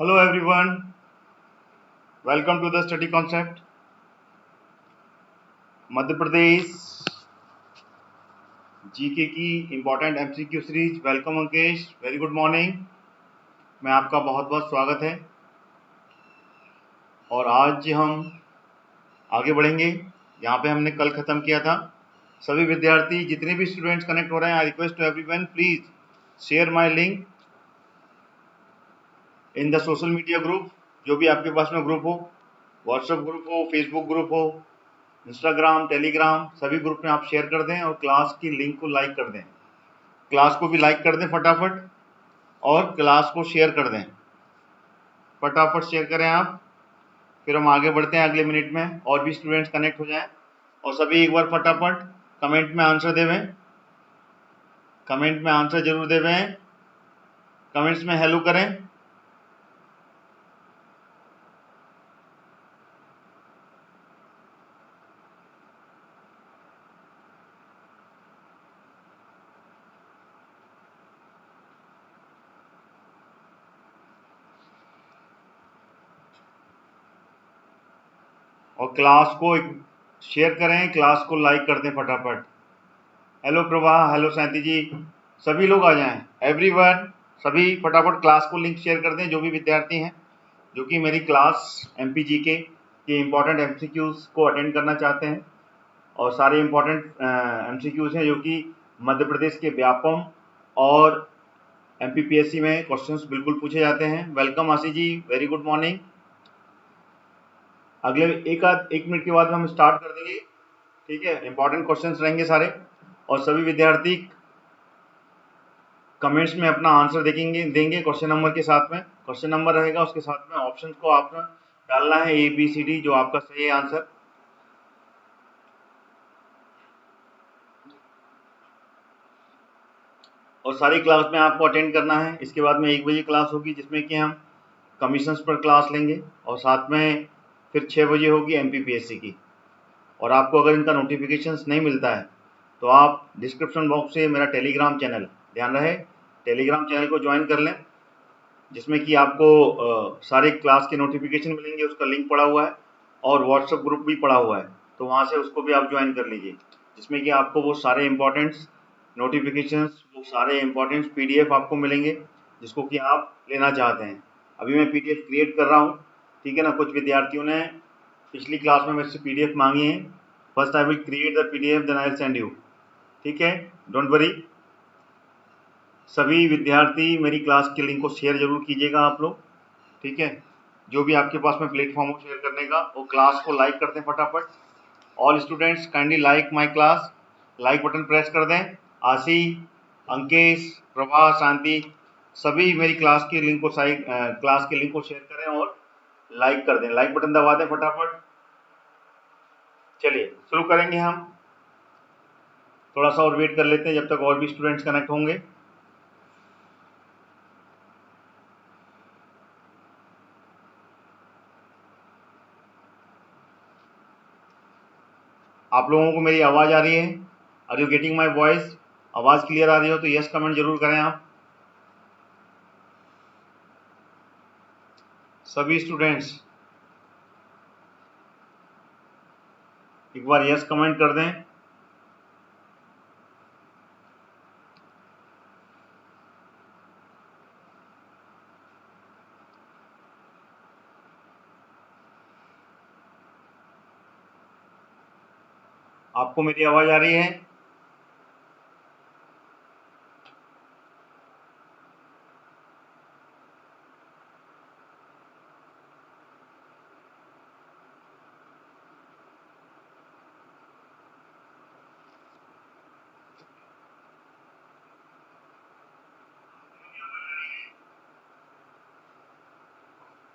Hello everyone, welcome to the study concept. Madhya Pradesh GK की important MCQ series. Welcome Ankesh, very good morning. मैं आपका बहुत बहुत स्वागत है और आज हम आगे बढ़ेंगे यहाँ पे हमने कल ख़त्म किया था। सभी विद्यार्थी जितने भी स्टूडेंट्स कनेक्ट हो रहे हैं, I request to everyone please share my link in the social media group. जो भी आपके पास में ग्रुप हो, व्हाट्सएप ग्रुप हो, फेसबुक ग्रुप हो, इंस्टाग्राम, टेलीग्राम, सभी ग्रुप में आप शेयर कर दें और क्लास की लिंक को लाइक कर दें। क्लास को भी लाइक कर दें फटाफट और क्लास को शेयर कर दें। फटाफट शेयर करें आप, फिर हम आगे बढ़ते हैं अगले मिनट में और भी स्टूडेंट्स कनेक्ट हो जाएं। और सभी एक बार फटाफट कमेंट में आंसर देवें, कमेंट में आंसर जरूर देवें, कमेंट्स में हेलो करें। और क्लास को शेयर करें, क्लास को लाइक कर दें फटाफट। हेलो प्रभा, हेलो शांति जी, सभी लोग आ जाएं, एवरीवन। सभी फटाफट क्लास को लिंक शेयर कर दें जो भी विद्यार्थी हैं जो कि मेरी क्लास एमपीजीके के इम्पोर्टेंट एमसीक्यूज़ को अटेंड करना चाहते हैं। और सारे इम्पोर्टेंट एमसीक्यूज़ हैं जो कि मध्य प्रदेश के व्यापम और एमपीपीएससी में क्वेश्चंस बिल्कुल पूछे जाते हैं। Welcome Ashish ji, very good morning. अगले एक मिनट के बाद हम स्टार्ट कर देंगे, ठीक है। इंपॉर्टेंट क्वेश्चंस रहेंगे सारे और सभी विद्यार्थी कमेंट्स में अपना आंसर देंगे क्वेश्चन नंबर के साथ में। क्वेश्चन नंबर रहेगा, उसके साथ में ऑप्शन को आपने डालना है ABCD, जो आपका सही है आंसर। और सारी क्लास में आपको अटेंड करना है। इसके बाद में 1 बजे क्लास होगी जिसमें कि हम कमीशंस पर क्लास लेंगे और साथ में फिर 6 बजे होगी एमपीपीएससी की। और आपको अगर इनका नोटिफिकेशंस नहीं मिलता है तो आप डिस्क्रिप्शन बॉक्स से मेरा टेलीग्राम चैनल, ध्यान रहे टेलीग्राम चैनल को ज्वाइन कर लें, जिसमें कि आपको सारे क्लास के नोटिफिकेशन मिलेंगे। उसका लिंक पड़ा हुआ है और व्हाट्सएप ग्रुप भी पड़ा हुआ है, तो वहाँ से उसको भी आप ज्वाइन कर लीजिए, जिसमें कि आपको वो सारे इम्पोर्टेंट्स नोटिफिकेशंस, वो सारे इम्पोर्टेंट्स PDF आपको मिलेंगे जिसको कि आप लेना चाहते हैं। अभी मैं PDF क्रिएट कर रहा हूँ, ठीक है ना। कुछ विद्यार्थियों ने पिछली क्लास में मेरे से PDF मांगी है। First I will create the PDF, then I will send you, ठीक है, डोंट वरी। सभी विद्यार्थी मेरी क्लास के लिंक को शेयर जरूर कीजिएगा आप लोग, ठीक है। जो भी आपके पास में प्लेटफॉर्म हो शेयर करने का, वो क्लास को लाइक कर दें फटाफट। All students kindly like my class, like button press कर दें। आशी, अंकेश, प्रभा, शांति, सभी मेरी क्लास के लिंक को शेयर करें और लाइक कर दें। लाइक बटन दबा दें फटाफट। चलिए शुरू करेंगे हम। थोड़ा सा और वेट कर लेते हैं जब तक और भी स्टूडेंट्स कनेक्ट होंगे। आप लोगों को मेरी आवाज़ आ रही है? Are you getting my voice? आवाज़ क्लियर आ रही हो तो यस कमेंट जरूर करें आप सभी स्टूडेंट्स। एक बार यस कमेंट कर दें। आपको मेरी आवाज़ आ रही है?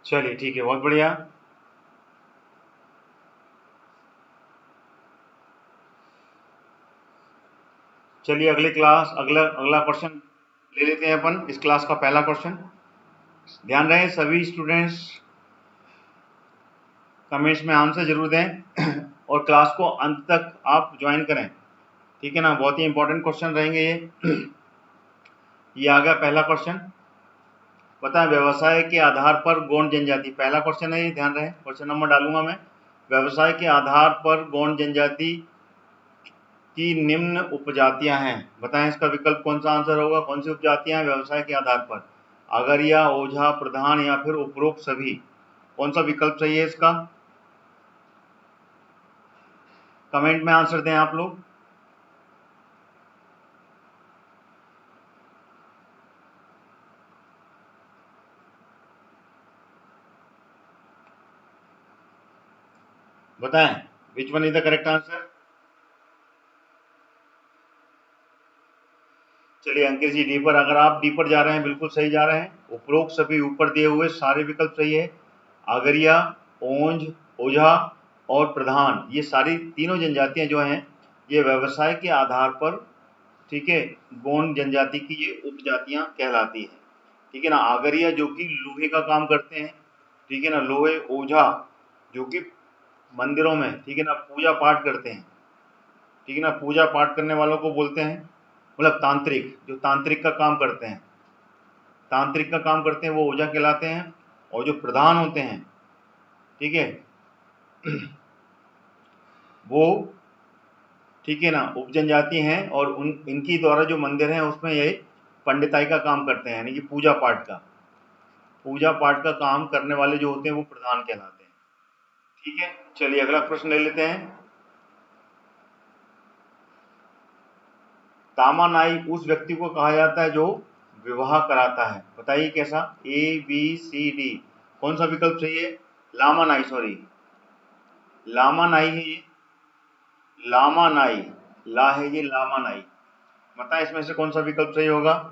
चलिए ठीक है, बहुत बढ़िया। चलिए अगला क्वेश्चन ले लेते हैं अपन। इस क्लास का पहला क्वेश्चन, ध्यान रहे सभी स्टूडेंट्स कमेंट्स में आंसर जरूर दें और क्लास को अंत तक आप ज्वाइन करें, ठीक है ना। बहुत ही इंपॉर्टेंट क्वेश्चन रहेंगे ये। ये आ गया पहला क्वेश्चन। बताएं व्यवसाय के आधार पर गौण जनजाति, पहला क्वेश्चन है ये, ध्यान रहे, क्वेश्चन नंबर डालूंगा मैं। व्यवसाय के आधार पर गौण जनजाति की निम्न उपजातियां हैं, बताएं इसका विकल्प कौन सा आंसर होगा, कौन सी उपजातियां हैं व्यवसाय के आधार पर, आगरिया, ओझा, प्रधान या फिर उपरोक्त सभी, कौन सा विकल्प सही है इसका? कमेंट में आंसर दें आप लोग। बताएं which one is the correct answer. चलिए अंकित जी डी पर, अगर आप डी पर जा रहे हैं बिल्कुल सही जा रहे हैं। उपरोक्त सभी ऊपर दिए हुए सारे विकल्प सही है। आगरिया, ओंझ, ओझा और प्रधान, ये सारी तीनों जनजातियां जो हैं ये व्यवसाय के आधार पर, ठीक है, गौण जनजाति की ये उपजातियां कहलाती हैं, ठीक है ना। आगरिया जो कि लोहे का काम करते हैं, ठीक है ना, लोहे, ओझा जो कि मंदिरों में, ठीक है ना, पूजा पाठ करते हैं, ठीक है ना, पूजा पाठ करने वालों को बोलते हैं, मतलब तांत्रिक, जो तांत्रिक का काम करते हैं, तांत्रिक का काम करते हैं वो ओझा कहलाते हैं। और जो प्रधान होते हैं, ठीक है, वो, ठीक है ना, उपजनजाति हैं और इनकी द्वारा जो मंदिर हैं उसमें ये पंडिताई का काम करते हैं, यानी कि पूजा पाठ का काम करने वाले जो होते हैं वो प्रधान कहलाते हैं, ठीक है। चलिए अगला प्रश्न ले लेते हैं। तामानाई उस व्यक्ति को कहा जाता है जो विवाह कराता है, बताइए कैसा, ए बी सी डी, कौन सा विकल्प सही है? लामानाई, सॉरी, लामानाई है ये, लामानाई, ला है ये, लामानाई, बताएं इसमें से कौन सा विकल्प सही होगा?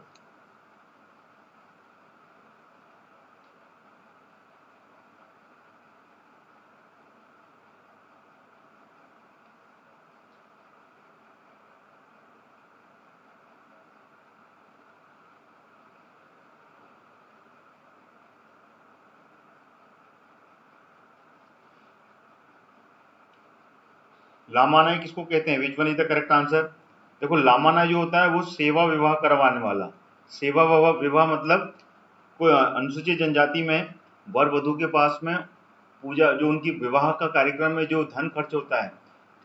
लामानाई किसको कहते हैं, विच one is the correct answer? देखो लामानाई जो होता है वो सेवा विवाह करवाने वाला, सेवा विवाह मतलब कोई अनुसूचित जनजाति में वर वधु के पास में पूजा, जो उनकी विवाह का कार्यक्रम में जो धन खर्च होता है,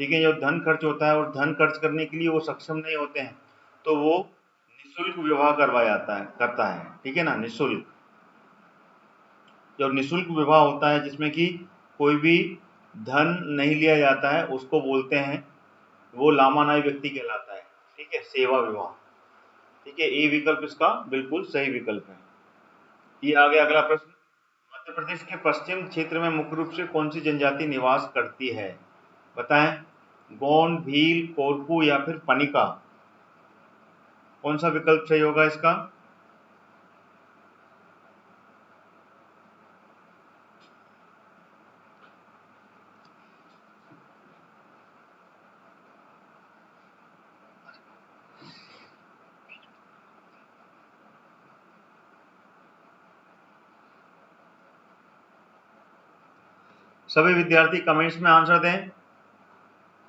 ठीक है, जो धन खर्च होता है और धन खर्च करने के लिए वो सक्षम नहीं होते हैं तो वो निःशुल्क विवाह करवाया जाता है, करता है, ठीक है ना, निःशुल्क। जब निःशुल्क विवाह होता है जिसमें कि कोई भी धन नहीं लिया जाता है उसको बोलते हैं, वो लामानाई व्यक्ति कहलाता है, ठीक है, सेवा विवाह, ठीक है। ए विकल्प इसका बिल्कुल सही विकल्प है। ये आ गया अगला प्रश्न। मध्य प्रदेश के पश्चिम क्षेत्र में मुख्य रूप से कौन सी जनजाति निवास करती है, बताएं, गोंड, भील, कोरकू या फिर पनिका, कौन सा विकल्प सही होगा इसका? सभी विद्यार्थी कमेंट्स में आंसर दें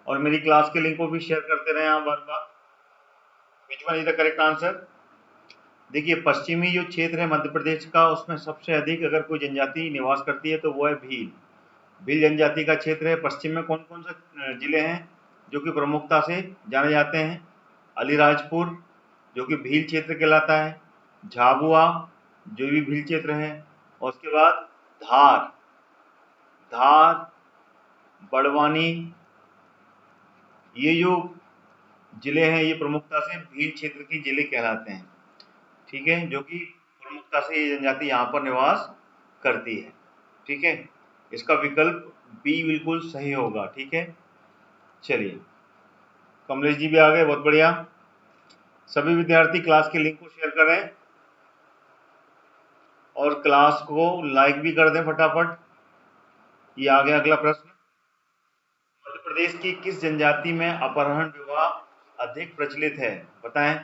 और मेरी क्लास के लिंक को भी शेयर करते रहें आप बार बार। Which one is the correct answer? देखिए पश्चिमी जो क्षेत्र है मध्य प्रदेश का उसमें सबसे अधिक अगर कोई जनजाति निवास करती है तो वो है भील, भील जनजाति का क्षेत्र है। पश्चिम में कौन कौन से जिले हैं जो कि प्रमुखता से जाने जाते हैं? अलीराजपुर जो कि भील क्षेत्र कहलाता है, झाबुआ जो भी भील क्षेत्र है, और उसके बाद धार, धार, बड़वानी, ये जो जिले हैं ये प्रमुखता से भील क्षेत्र के जिले कहलाते हैं, ठीक है, जो कि प्रमुखता से ये जनजाति यहाँ पर निवास करती है, ठीक है। इसका विकल्प बी बिल्कुल सही होगा, ठीक है। चलिए कमलेश जी भी आ गए, बहुत बढ़िया। सभी विद्यार्थी क्लास के लिंक को शेयर करें और क्लास को लाइक भी कर दें फटाफट। ये आ गया अगला प्रश्न। मध्य प्रदेश की किस जनजाति में अपहरण विवाह अधिक प्रचलित है, बताएं,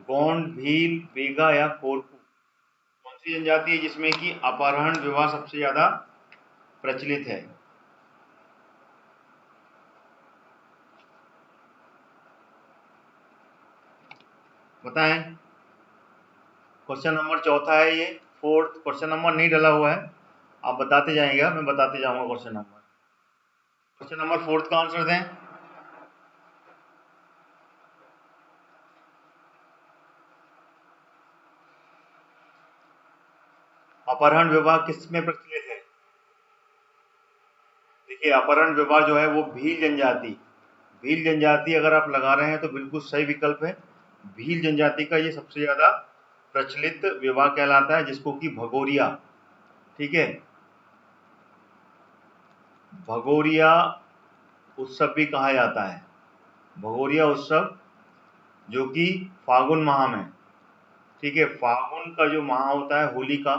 गोंड, भील, बेगा या कोरकू, कौन सी जनजाति है जिसमें कि अपहरण विवाह सबसे ज्यादा प्रचलित है? बताएं, क्वेश्चन नंबर चौथा है ये, फोर्थ क्वेश्चन नंबर नहीं डला हुआ है, आप बताते जाएंगे, मैं बताते जाऊंगा क्वेश्चन नंबर फोर्थ का आंसर दें। अपहरण विवाह किसमें प्रचलित है? देखिए अपहरण विवाह जो है वो भील जनजाति अगर आप लगा रहे हैं तो बिल्कुल सही विकल्प है। भील जनजाति का ये सबसे ज्यादा प्रचलित विवाह कहलाता है, जिसको कि भगोरिया, ठीक है, भगोरिया उत्सव भी कहा जाता है। भगोरिया उत्सव जो कि फागुन माह में, ठीक है, फागुन का जो माह होता है होली का,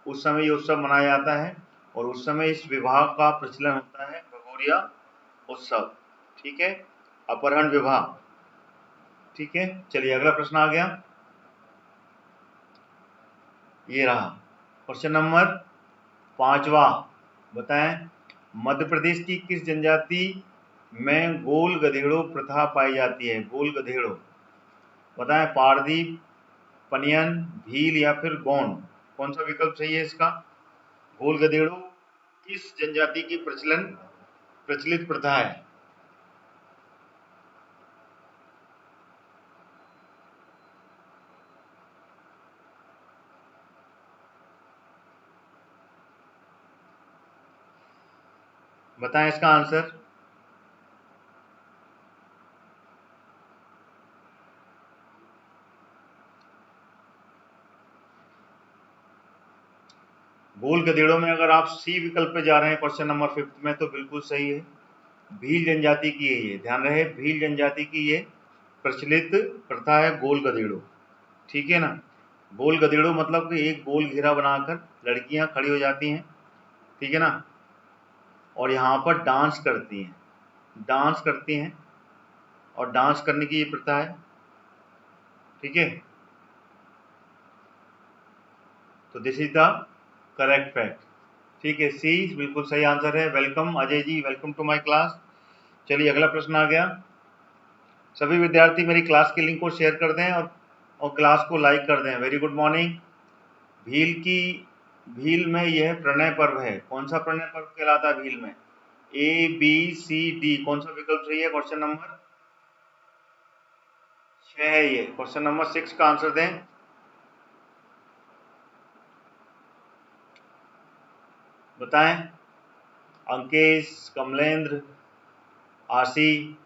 उस समय ये उत्सव मनाया जाता है और उस समय इस विवाह का प्रचलन होता है, भगोरिया उत्सव, ठीक है, अपहरण विवाह, ठीक है। चलिए अगला प्रश्न आ गया, ये रहा क्वेश्चन नंबर 5वां। बताएं मध्य प्रदेश की किस जनजाति में गोल गधेड़ों प्रथा पाई जाती है? गोल गधेड़ों, बताएं पारदी, पनियन, भील या फिर गोंड, कौन सा विकल्प सही है इसका? गोल गधेड़ों किस जनजाति की प्रचलित प्रथा है? बताएं इसका आंसर। गोल गधेड़ों में अगर आप सी विकल्प पे जा रहे हैं क्वेश्चन नंबर 5 में, तो बिल्कुल सही है, भील जनजाति की है ये, ध्यान रहे भील जनजाति की ये प्रचलित प्रथा है गोल गधेड़ों, ठीक है ना। गोल गधेड़ों मतलब कि एक गोल घेरा बनाकर लड़कियां खड़ी हो जाती हैं, ठीक है ना, और यहाँ पर डांस करती हैं और डांस करने की ये प्रथा है, ठीक है। तो this is the correct fact, ठीक है, सी बिल्कुल सही आंसर है। Welcome Ajay ji, welcome to my class. चलिए अगला प्रश्न आ गया, सभी विद्यार्थी मेरी क्लास की लिंक को शेयर कर दें और क्लास को लाइक कर दें। Very good morning. भील में यह प्रणय पर्व है, कौन सा प्रणय पर्व कहलाता है भील में? ए बी सी डी, कौन सा विकल्प सही है? क्वेश्चन नंबर 6 है ये, क्वेश्चन नंबर 6 का आंसर दें। बताएं अंकेश, कमलेंद्र, आशी,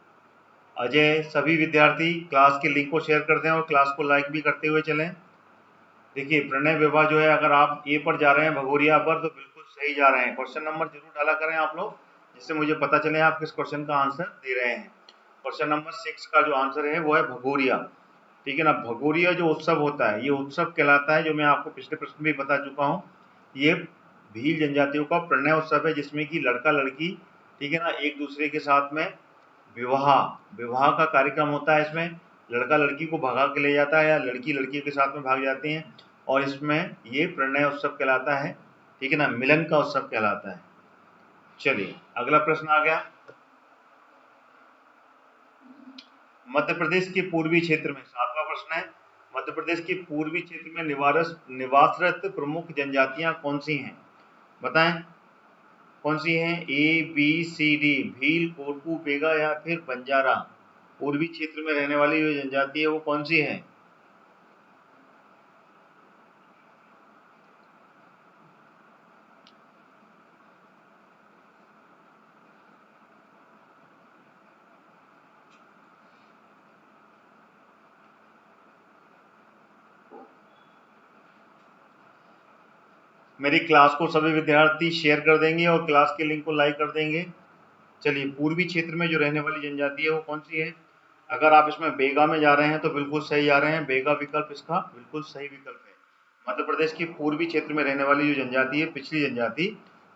अजय, सभी विद्यार्थी क्लास की लिंक को शेयर कर दें और क्लास को लाइक भी करते हुए चलें। देखिए प्रणय विवाह जो है, अगर आप ए पर जा रहे हैं भगोरिया पर, तो बिल्कुल सही जा रहे हैं। क्वेश्चन नंबर जरूर डाला करें आप लोग, जिससे मुझे पता चले आप किस क्वेश्चन का आंसर दे रहे हैं। क्वेश्चन नंबर 6 का जो आंसर है वो है भगोरिया, ठीक है ना। भगोरिया जो उत्सव होता है, ये उत्सव कहलाता है, जो मैं आपको पिछले प्रश्न में बता चुका हूँ, ये भील जनजातियों का प्रणय उत्सव है, जिसमें कि लड़का लड़की, ठीक है ना, एक दूसरे के साथ में विवाह विवाह का कार्यक्रम होता है। इसमें लड़का लड़की को भगा के ले जाता है या लड़की लड़की के साथ में भाग जाती हैं, और इसमें ये प्रणय उत्सव कहलाता है, ठीक है ना, मिलन का उत्सव कहलाता है। चलिए अगला प्रश्न आ गया, मध्य प्रदेश के पूर्वी क्षेत्र में, 7वां प्रश्न है, मध्य प्रदेश के पूर्वी क्षेत्र में निवासरत प्रमुख जनजातियां कौन सी हैं? बताएं कौन सी हैं? A B C D, Bhil, Korku, Baiga या फिर बंजारा। पूर्वी क्षेत्र में रहने वाली जो जनजाति है वो कौन सी है? मेरी क्लास को सभी विद्यार्थी शेयर कर देंगे और क्लास के लिंक को लाइक कर देंगे। चलिए पूर्वी क्षेत्र में जो रहने वाली जनजाति है वो कौन सी है? अगर आप इसमें बेगा में जा रहे हैं तो बिल्कुल सही जा रहे हैं, बेगा विकल्प इसका बिल्कुल सही विकल्प है। मध्य प्रदेश की पूर्वी क्षेत्र में रहने वाली जो जनजाति है, पिछली जनजाति,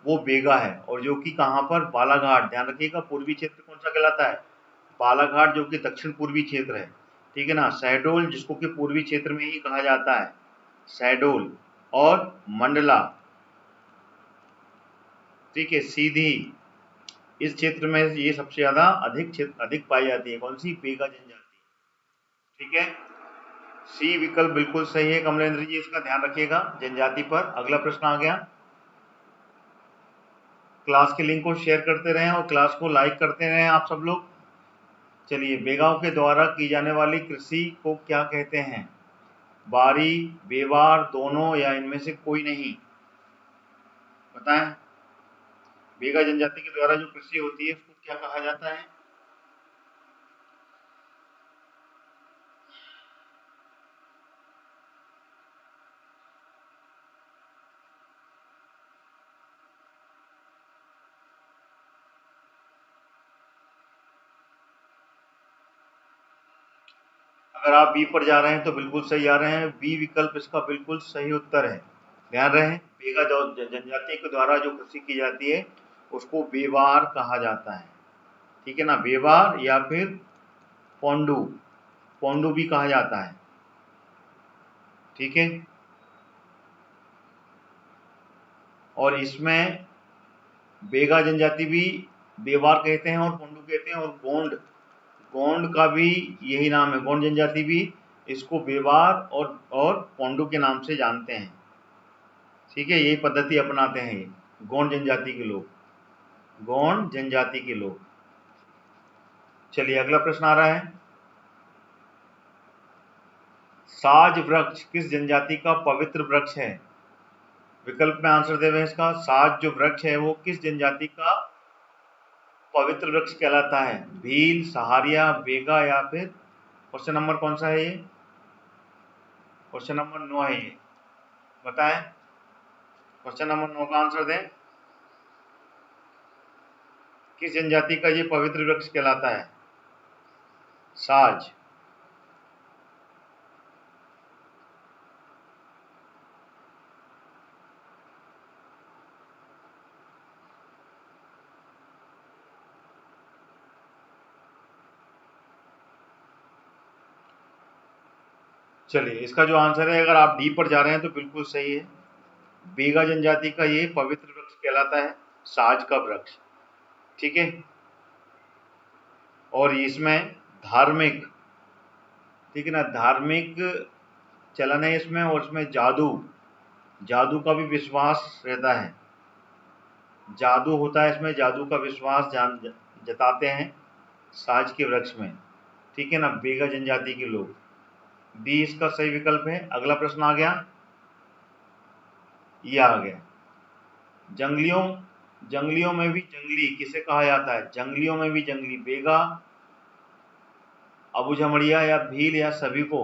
वो बेगा है, और जो कि कहाँ पर? बालाघाट, ध्यान रखिएगा पूर्वी क्षेत्र कौन सा कहलाता है? बालाघाट, जो कि दक्षिण पूर्वी क्षेत्र है, ठीक है ना। शहडोल, जिसको कि पूर्वी क्षेत्र में ही कहा जाता है, शहडोल, और मंडला, ठीक है, सीधी, इस क्षेत्र में ये सबसे ज्यादा अधिक पाई जाती है, कौन सी? बेगा जनजाति, ठीक है। सी विकल्प बिल्कुल सही है कमलेंद्र जी, इसका ध्यान रखिएगा जनजाति पर। अगला प्रश्न आ गया। क्लास के लिंक को शेयर करते रहें और क्लास को लाइक करते रहें आप सब लोग। चलिए, बेगांव के द्वारा की जाने वाली कृषि को क्या कहते हैं? बारी, बेवार, दोनों या इनमें से कोई नहीं? बताएं। बेगा जनजाति के द्वारा जो कृषि होती है उसको क्या कहा जाता है? अगर आप बी पर जा रहे हैं तो बिल्कुल सही आ रहे हैं। बी विकल्प इसका बिल्कुल सही उत्तर है। ध्यान रहे, बेगा जनजाति के द्वारा जो कृषि की जाती है उसको बेवार कहा जाता है। ठीक है ना, बेवार या फिर पोंडू, पोंडू भी कहा जाता है। ठीक है, और इसमें बेगा जनजाति भी बेवार कहते हैं और पोंडू कहते हैं, और गोंड, गोंड का भी यही नाम है। गोंड जनजाति भी इसको बेवार और पोंडू के नाम से जानते हैं। ठीक है, यही पद्धति अपनाते हैं ये गोंड जनजाति के लोग, गोंड जनजाति के लोग। चलिए, अगला प्रश्न आ रहा है। साज वृक्ष किस जनजाति का पवित्र वृक्ष है? विकल्प में आंसर दे रहे हैं इसका। साज जो वृक्ष है वो किस जनजाति का पवित्र वृक्ष कहलाता है? भील, सहारिया, बेगा या फिर क्वेश्चन नंबर कौन सा है ये? क्वेश्चन नंबर 9 है ये। बताएं, क्वेश्चन नंबर 9 का आंसर दें। किस जनजाति का ये पवित्र वृक्ष कहलाता है? साज। चलिए, इसका जो आंसर है, अगर आप डी पर जा रहे हैं तो बिल्कुल सही है। बेगा जनजाति का ये पवित्र वृक्ष कहलाता है, साज का वृक्ष। ठीक है, और इसमें धार्मिक, ठीक है ना, धार्मिक चलन है इसमें, और इसमें जादू, जादू का भी विश्वास रहता है। जादू होता है इसमें, जादू का विश्वास जताते हैं साज के वृक्ष में। ठीक है ना, बेगा जनजाति के लोग। डी इसका सही विकल्प है। अगला प्रश्न आ गया, ये आ गया। जंगलियों, जंगलियों में भी जंगली किसे कहा जाता है? जंगलियों में भी जंगली, बेगा, अबू झमड़िया या भील या सभी को?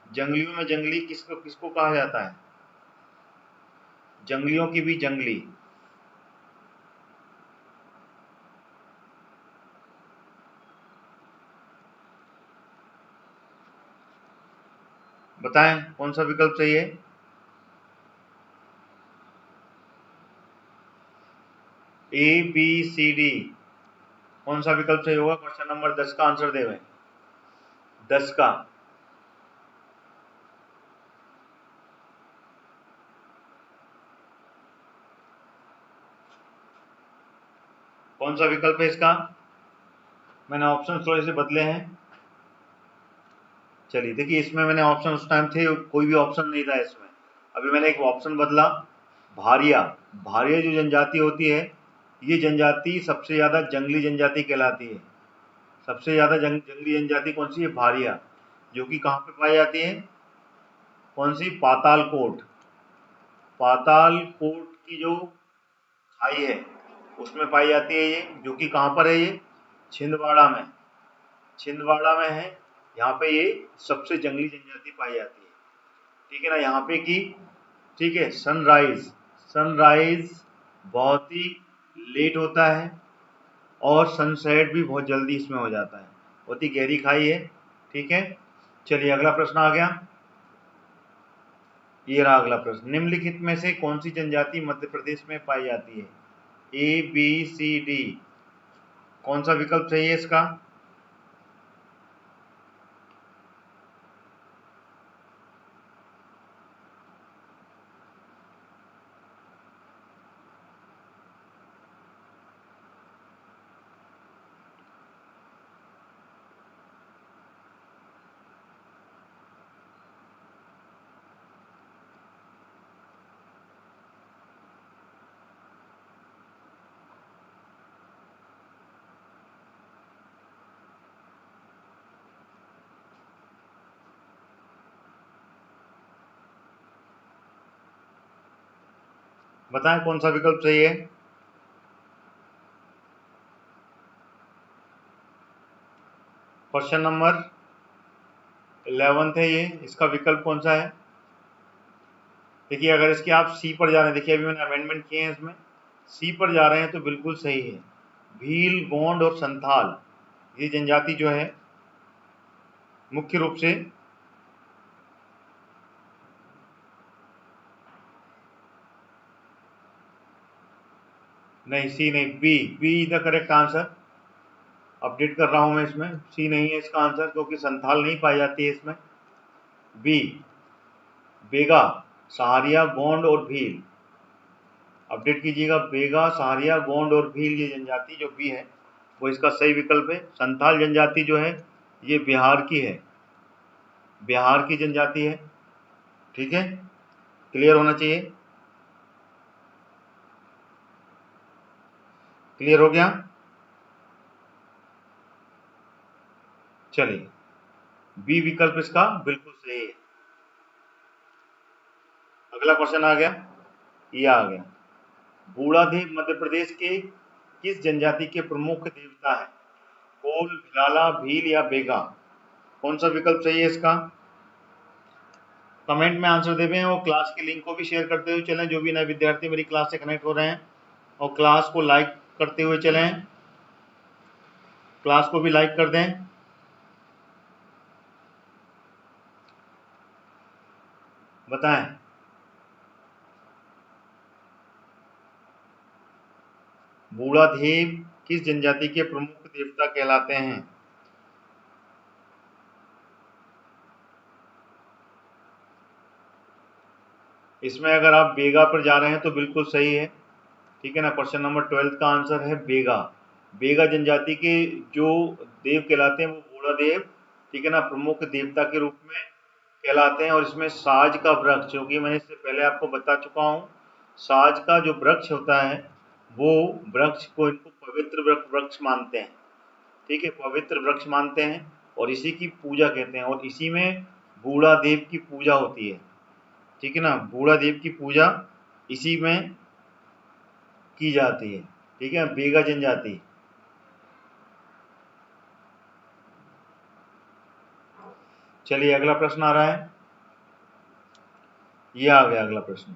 जंगलियों में जंगली किसको किसको कहा जाता है? जंगलियों की भी जंगली। बताएं कौन सा विकल्प सही है? ए बी सी डी, कौन सा विकल्प सही होगा? क्वेश्चन नंबर 10 का आंसर दे रहे हैं। 10 का कौन सा विकल्प है इसका? मैंने ऑप्शन थोड़े से बदले हैं। चलिए देखिए, इसमें मैंने ऑप्शन उस टाइम थे, कोई भी ऑप्शन नहीं था इसमें। अभी मैंने एक ऑप्शन बदला, भारिया। भारिया जो जनजाति होती है, ये जनजाति सबसे ज्यादा जंगली जनजाति कहलाती है। सबसे ज्यादा जंगली जनजाति कौन सी है? भारिया, जो कि कहाँ पे पाई जाती है? कौन सी? पातालकोट। पातालकोट की जो खाई है उसमें पाई जाती है ये, जो कि कहाँ पर है ये? छिंदवाड़ा में। छिंदवाड़ा में है, यहाँ पे ये सबसे जंगली जनजाति पाई जाती है। ठीक है ना, यहाँ पे की, ठीक है, सनराइज, सनराइज बहुत ही लेट होता है और सनसेट भी बहुत जल्दी इसमें हो जाता है। बहुत ही गहरी खाई है। ठीक है, चलिए अगला प्रश्न आ गया। ये रहा अगला प्रश्न। निम्नलिखित में से कौन सी जनजाति मध्य प्रदेश में पाई जाती है? ए बी सी डी, कौन सा विकल्प सही है इसका? बताएं कौन सा विकल्प सही है। क्वेश्चन नंबर 11 है ये, इसका विकल्प कौन सा है। देखिए अगर इसके आप सी पर जा रहे हैं, देखिए अभी मैंने अमेंडमेंट किए हैं इसमें, सी पर जा रहे हैं तो बिल्कुल सही है। भील, गोंड और संथाल ये जनजाति जो है मुख्य रूप से नहीं, सी नहीं, B, B is the correct answer. Update कर रहा हूं मैं इसमें, सी नहीं है इसका आंसर, क्योंकि संथाल नहीं पाई जाती है इसमें। बी, बेगा, सहारिया, गोंड और भील। अपडेट कीजिएगा, बेगा, सहारिया, गोंड और भील ये जनजाति जो बी है वो इसका सही विकल्प है। संथाल जनजाति जो है ये बिहार की है, बिहार की जनजाति है। ठीक है, क्लियर होना चाहिए। क्लियर हो गया। चलिए, बी विकल्प इसका बिल्कुल सही है। अगला क्वेश्चन आ गया, ये आ गया, बूढ़ादेव मध्य प्रदेश के किस जनजाति के प्रमुख देवता है। कोल, भिलाला, भील या बेगा, कौन सा विकल्प सही है इसका। कमेंट में आंसर देवें और क्लास के लिंक को भी शेयर करते हुए चलें, जो भी नए विद्यार्थी मेरी क्लास से कनेक्ट हो रहे हैं, और क्लास को लाइक करते हुए चलें, क्लास को भी लाइक कर दें। बताएं, बूढ़ादेव किस जनजाति के प्रमुख देवता कहलाते हैं। इसमें अगर आप बेगा पर जा रहे हैं तो बिल्कुल सही है। ठीक है ना, क्वेश्चन नंबर 12 का आंसर है बेगा। बेगा जनजाति के जो देव कहलाते हैं वो बूढ़ा देव, ठीक है ना, प्रमुख देवता के रूप में कहलाते हैं। और इसमें साज का वृक्ष, जो कि मैंने इससे पहले आपको बता चुका हूँ, साज का जो वृक्ष होता है वो वृक्ष को इनको पवित्र वृक्ष मानते हैं। ठीक है, पवित्र वृक्ष मानते हैं और इसी की पूजा कहते हैं, और इसी में बूढ़ा देव की पूजा होती है। ठीक है ना, बूढ़ा देव की पूजा इसी में की जाती है। ठीक है, बेगा जनजाति। चलिए अगला प्रश्न आ रहा है, ये आ गया अगला प्रश्न।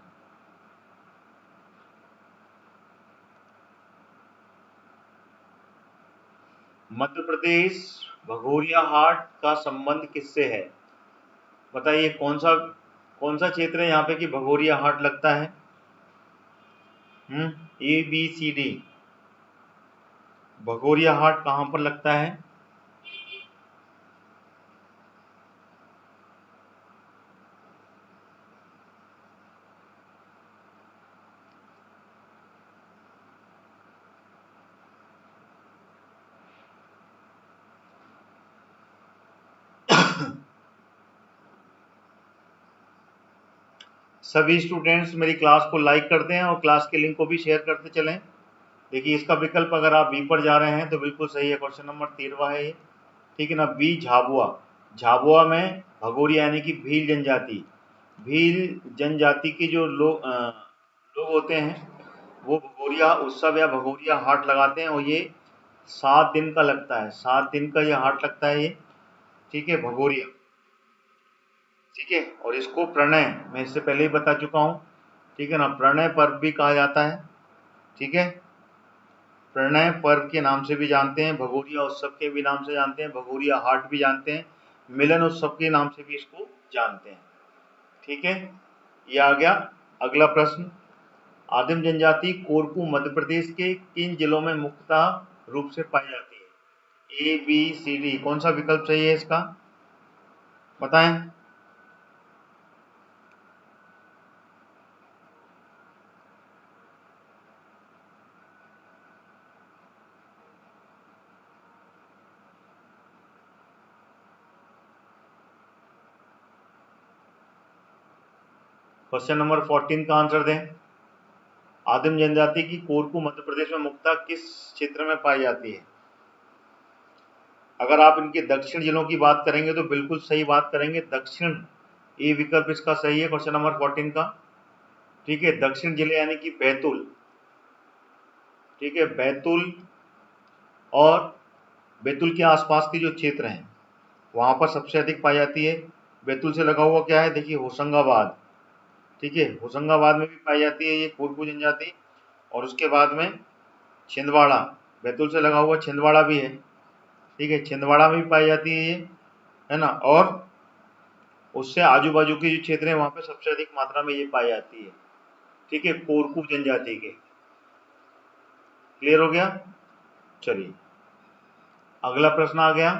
मध्य प्रदेश भगोरिया हाट का संबंध किससे है। बताइए कौन सा क्षेत्र है यहाँ पे कि भगोरिया हाट लगता है। A B C D, Bhagoria हाट कहाँ पर लगता है। सभी स्टूडेंट्स मेरी क्लास को लाइक करते हैं और क्लास के लिंक को भी शेयर करते चलें। देखिए इसका विकल्प अगर आप बी पर जा रहे हैं तो बिल्कुल सही है, क्वेश्चन नंबर 13 है ये। ठीक है ना, बी, झाबुआ। झाबुआ में भगोरिया यानी कि भील जनजाति, भील जनजाति के जो लोग होते हैं वो भगोरिया उत्सव या भगोरिया हाट लगाते हैं, और ये 7 दिन का लगता है, 7 दिन का ये हाट लगता है ये। ठीक है, भगोरिया। ठीक है, और इसको प्रणय, मैं इससे पहले ही बता चुका हूँ, ठीक है ना, प्रणय पर्व भी कहा जाता है। ठीक है, प्रणय पर्व के नाम से भी जानते हैं, भगोरिया उत्सव के भी नाम से जानते हैं, भगोरिया हाट भी जानते हैं, मिलन उत्सव के नाम से भी इसको जानते हैं। ठीक है, ये आ गया अगला प्रश्न। आदिम जनजाति कोरकू मध्य प्रदेश के किन जिलों में मुख्यतः रूप से पाई जाती है। ए बी सी डी, कौन सा विकल्प सही है इसका, बताएं। क्वेश्चन नंबर 14 का आंसर दें। आदिम जनजाति की कोरकू मध्य प्रदेश में मुख्यतः किस क्षेत्र में पाई जाती है। अगर आप इनके दक्षिण जिलों की बात करेंगे तो बिल्कुल सही बात करेंगे, दक्षिण, ए विकल्प इसका सही है क्वेश्चन नंबर 14 का। ठीक है, दक्षिण जिले यानी कि बैतूल, ठीक है, बैतूल और बैतूल के आसपास के जो क्षेत्र हैं वहां पर सबसे अधिक पाई जाती है। बैतूल से लगा हुआ क्या है, देखिए होशंगाबाद, ठीक है, होशंगाबाद में भी पाई जाती है ये कोरकू जनजाति। और उसके बाद में छिंदवाड़ा, बैतूल से लगा हुआ छिंदवाड़ा भी है, ठीक है, छिंदवाड़ा में भी पाई जाती है ये, है ना। और उससे आजू बाजू के जो क्षेत्र हैं वहां पे सबसे अधिक मात्रा में ये पाई जाती है, ठीक है, कोरकू जनजाति के। क्लियर हो गया। चलिए अगला प्रश्न आ गया,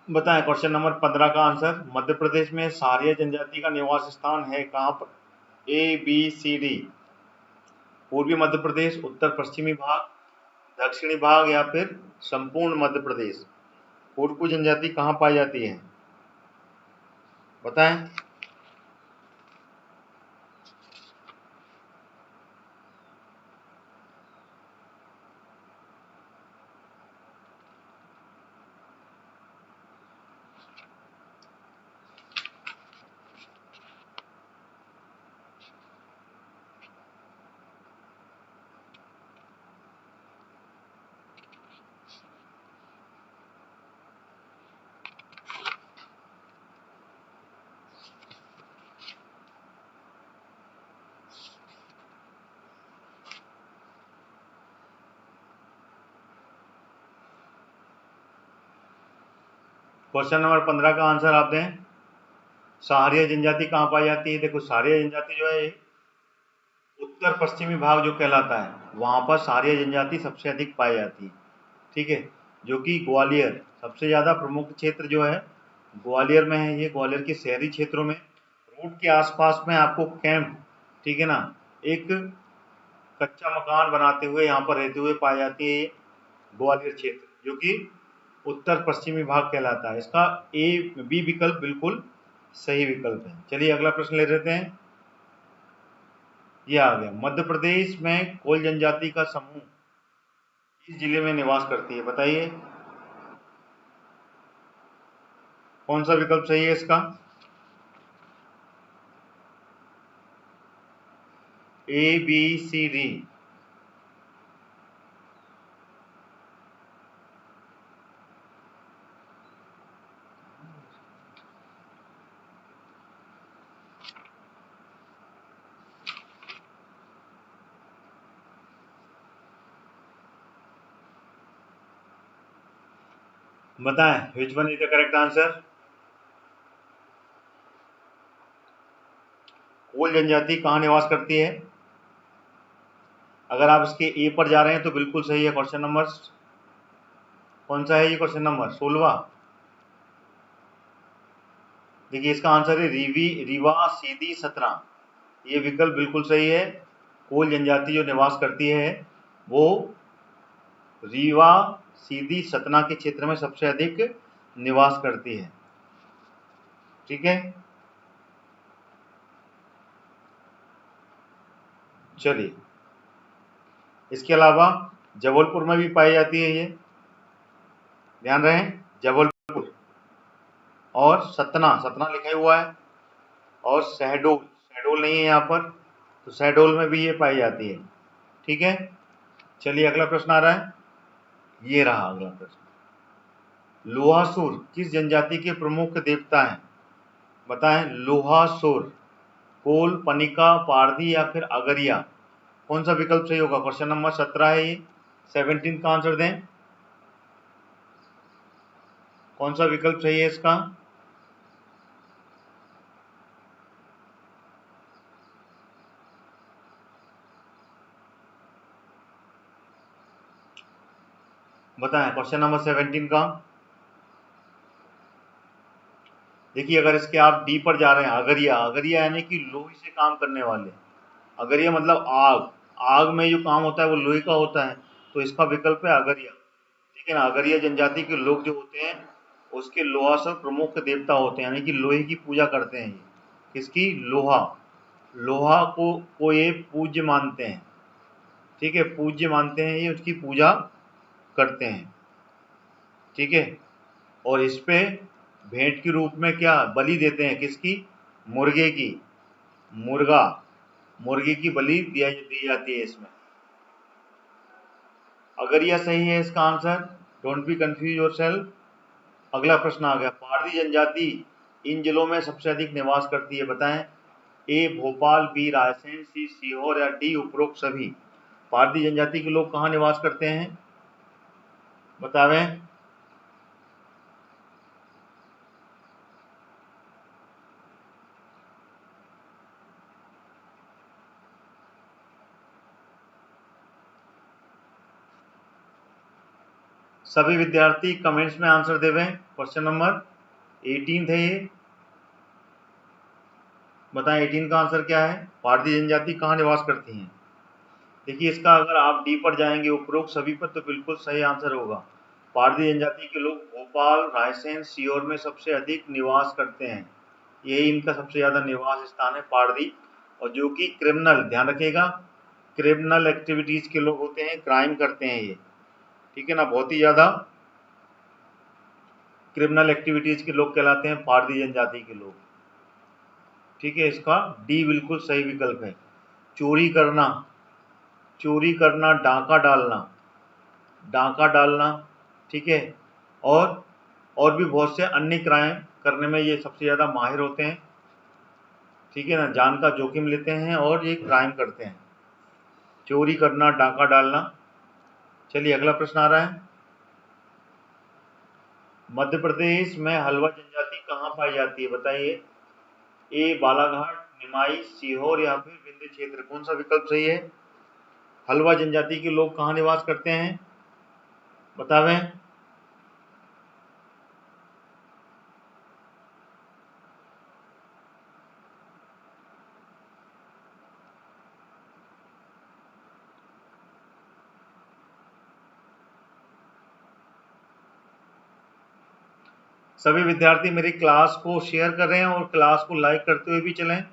बताएं क्वेश्चन नंबर 15 का आंसर। मध्य प्रदेश में सहारिया जनजाति का निवास स्थान है कहाँ पर? A B C D. पूर्वी मध्य प्रदेश, उत्तर पश्चिमी भाग, दक्षिणी भाग या फिर संपूर्ण मध्य प्रदेश। कोरकू जनजाति कहाँ पाई जाती है, बताएं। क्वेश्चन नंबर 15 का आंसर आप दें। सहारिया जनजाति कहाँ पाई जाती है? देखो सहारिया जनजाति जो है उत्तर पश्चिमी भाग जो कहलाता है वहां पर सहारिया जनजाति सबसे अधिक पाई जाती है, ठीक है, जो कि ग्वालियर सबसे ज्यादा प्रमुख क्षेत्र जो है ग्वालियर में है। ये ग्वालियर के शहरी क्षेत्रों में रोड के आसपास में आपको कैंप, ठीक है ना, एक कच्चा मकान बनाते हुए यहाँ पर रहते हुए पाई जाती है ग्वालियर क्षेत्र, जो कि उत्तर पश्चिमी भाग कहलाता है। इसका ए बी विकल्प बिल्कुल सही विकल्प है। चलिए अगला प्रश्न ले लेते हैं, ये आ गया। मध्य प्रदेश में कोल जनजाति का समूह किस जिले में निवास करती है, बताइए कौन सा विकल्प सही है इसका? A B C D. बताएं which one is the correct answer. Kol जनजाति कहाँ निवास करती है? अगर आप इसके ए पर जा रहे हैं तो बिल्कुल सही है। क्वेश्चन नंबर कौन सा है ये? Question number 16। देखिए इसका आंसर है रीवा सीधी सतना। ये विकल्प बिल्कुल सही है। कोल जनजाति जो निवास करती है वो रीवा सीधी सतना के क्षेत्र में सबसे अधिक निवास करती है, ठीक है। चलिए इसके अलावा जबलपुर में भी पाई जाती है ये, ध्यान रहे, जबलपुर और सतना, सतना लिखा हुआ है, और शहडोल, शहडोल नहीं है यहाँ पर, तो शहडोल में भी ये पाई जाती है, ठीक है। चलिए अगला प्रश्न आ रहा है, ये रहा अगला प्रश्न। लोहासुर किस जनजाति के प्रमुख देवता हैं, बताएं। लोहासुर, कोल, पनिका, पारधी या फिर अगरिया, कौन सा विकल्प सही होगा? क्वेश्चन नंबर 17 है ये, 17 का आंसर दें, कौन सा विकल्प सही है इसका? बताएं क्वेश्चन नंबर 17 का। देखिए अगर इसके आप डी पर जा रहे हैं, अगरिया, अगरिया यानी कि लोहे से काम करने वाले, अगरिया मतलब आग, आग में जो काम होता है वो लोहे का होता है, तो इसका विकल्प है अगरिया, ठीक है ना। अगरिया जनजाति के लोग जो होते हैं उसके लोहासुर प्रमुख देवता होते हैं, यानी कि लोहे की पूजा करते हैं ये। किसकी? लोहा, लोहा को ये पूज्य मानते हैं, ठीक है, पूज्य मानते हैं ये, उसकी पूजा करते हैं, ठीक है। और इस पे भेंट के रूप में क्या बलि देते हैं, किसकी? मुर्गे की। मुर्गे की बलि दी जाती है इसमें। अगर यह सही है इसका answer, don't be confuse yourself. अगला प्रश्न आ गया, पारधी जनजाति इन जिलों में सबसे अधिक निवास करती है, बताएं। ए भोपाल, बी रायसेन, सी सीहोर या डी उपरोक्त सभी। पारधी जनजाति के लोग कहाँ निवास करते हैं, बतावें। सभी विद्यार्थी कमेंट्स में आंसर देवें। क्वेश्चन नंबर 18 है ये, बताएं 18 का आंसर क्या है। पारधी जनजाति कहाँ निवास करती हैं? देखिए इसका अगर आप डी पर जाएंगे उपरोक्त सभी पर तो बिल्कुल सही आंसर होगा। पारधी जनजाति के लोग भोपाल, रायसेन, सीहोर में सबसे अधिक निवास करते हैं। यही इनका सबसे ज्यादा निवास स्थान है पारधी। और जो कि क्रिमिनल, ध्यान रखिएगा, क्रिमिनल एक्टिविटीज के लोग होते हैं, क्राइम करते हैं ये, ठीक है ना, बहुत ही ज्यादा क्रिमिनल एक्टिविटीज के लोग कहलाते हैं पारधी जनजाति के लोग, ठीक है। इसका डी बिल्कुल सही विकल्प है। चोरी करना, डाका डालना, ठीक है, और भी बहुत से अन्य क्राइम करने में ये सबसे ज्यादा माहिर होते हैं, ठीक है ना, जान का जोखिम लेते हैं और ये क्राइम करते हैं, चोरी करना, डाका डालना। चलिए अगला प्रश्न आ रहा है, मध्य प्रदेश में हलवा जनजाति कहाँ पाई जाती है, बताइए। ए बालाघाट, निमाई, सीहोर या फिर विंध्य क्षेत्र, कौन सा विकल्प सही है। हलवा जनजाति के लोग कहाँ निवास करते हैं, बतावें। सभी विद्यार्थी मेरी क्लास को शेयर कर रहे हैं और क्लास को लाइक करते हुए भी चलें।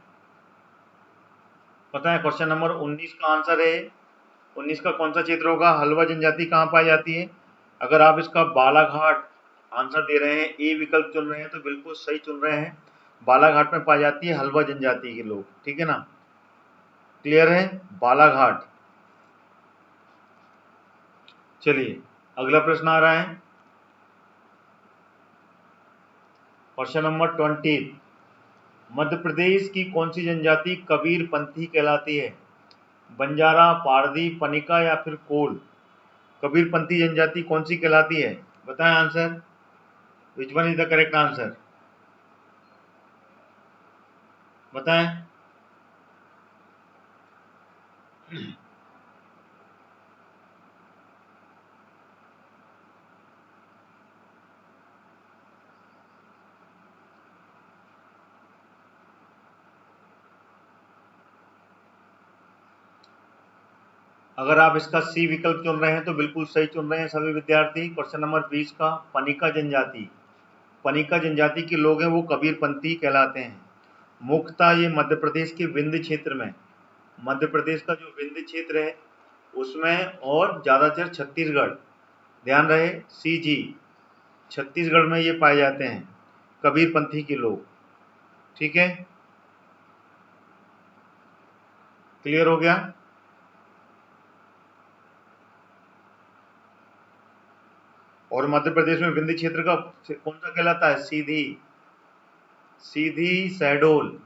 पता है क्वेश्चन नंबर 19 का आंसर है, 19 का कौन सा क्षेत्र होगा, हलवा जनजाति कहाँ पाई जाती है। अगर आप इसका बालाघाट आंसर दे रहे हैं, ए विकल्प चुन रहे हैं तो बिल्कुल सही चुन रहे हैं। बालाघाट में पाई जाती है हलवा जनजाति के लोग, ठीक है ना, क्लियर है, बालाघाट। चलिए अगला प्रश्न आ रहा है, क्वेश्चन नंबर 20, मध्य प्रदेश की कौन सी जनजाति कबीर पंथी कहलाती है, बंजारा, पारधी, पनिका या फिर कोल। कबीर पंथी जनजाति कौन सी कहलाती है, बताएं answer. Which one is the correct answer, बताएं। अगर आप इसका सी विकल्प चुन रहे हैं तो बिल्कुल सही चुन रहे हैं सभी विद्यार्थी। क्वेश्चन नंबर 20 का, पनिका जनजाति, पनिका जनजाति के लोग हैं वो कबीरपंथी कहलाते हैं। मुख्यतः ये मध्य प्रदेश के विंध्य क्षेत्र में, मध्य प्रदेश का जो विंध्य क्षेत्र है उसमें, और ज्यादातर छत्तीसगढ़, ध्यान रहे सी जी, छत्तीसगढ़ में ये पाए जाते हैं कबीरपंथी के लोग, ठीक है, क्लियर हो गया। और मध्य प्रदेश में विंध्य क्षेत्र का कौन सा कहलाता है, सीधी, सीधी शहडोल,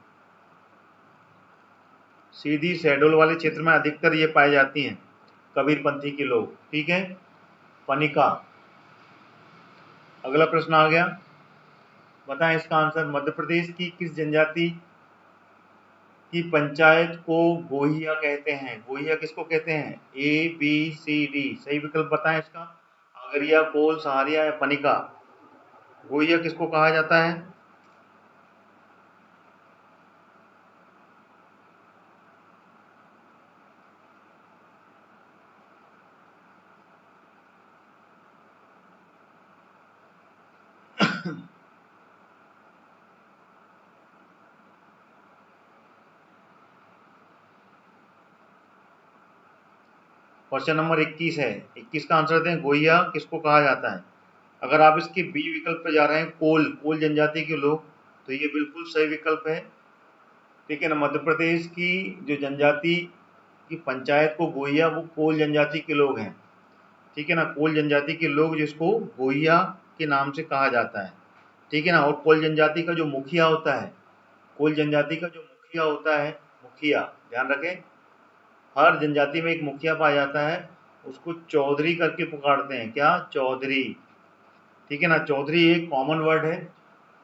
सीधी शहडोल वाले क्षेत्र में अधिकतर ये पाई जाती हैं कबीरपंथी के लोग, ठीक है, पनिका। अगला प्रश्न आ गया, बताएं इसका आंसर। मध्य प्रदेश की किस जनजाति की पंचायत को गोहिया कहते हैं, गोहिया किसको कहते हैं, ए बी सी डी, सही विकल्प बताएं इसका। आगरिया, कोल, सहारिया या पनिका, गोहिया किसको कहा जाता है। क्वेश्चन नंबर 21 है, 21 का आंसर दें, गोहिया किसको कहा जाता है। अगर आप इसके बी विकल्प पे जा रहे हैं, कोल जनजाति के लोग, तो ये बिल्कुल सही विकल्प है। ठीक है ना, मध्य प्रदेश की जो जनजाति की पंचायत को गोहिया, वो कोल जनजाति के लोग हैं। ठीक है ना, कोल जनजाति के लोग जिसको गोहिया के नाम से कहा जाता है। ठीक है ना, और कोल जनजाति का जो मुखिया होता है, कोल जनजाति का जो मुखिया होता है, मुखिया ध्यान रखें, हर जनजाति में एक मुखिया पाया जाता है, उसको चौधरी करके पुकारते हैं। क्या? चौधरी। ठीक है ना, चौधरी एक कॉमन वर्ड है,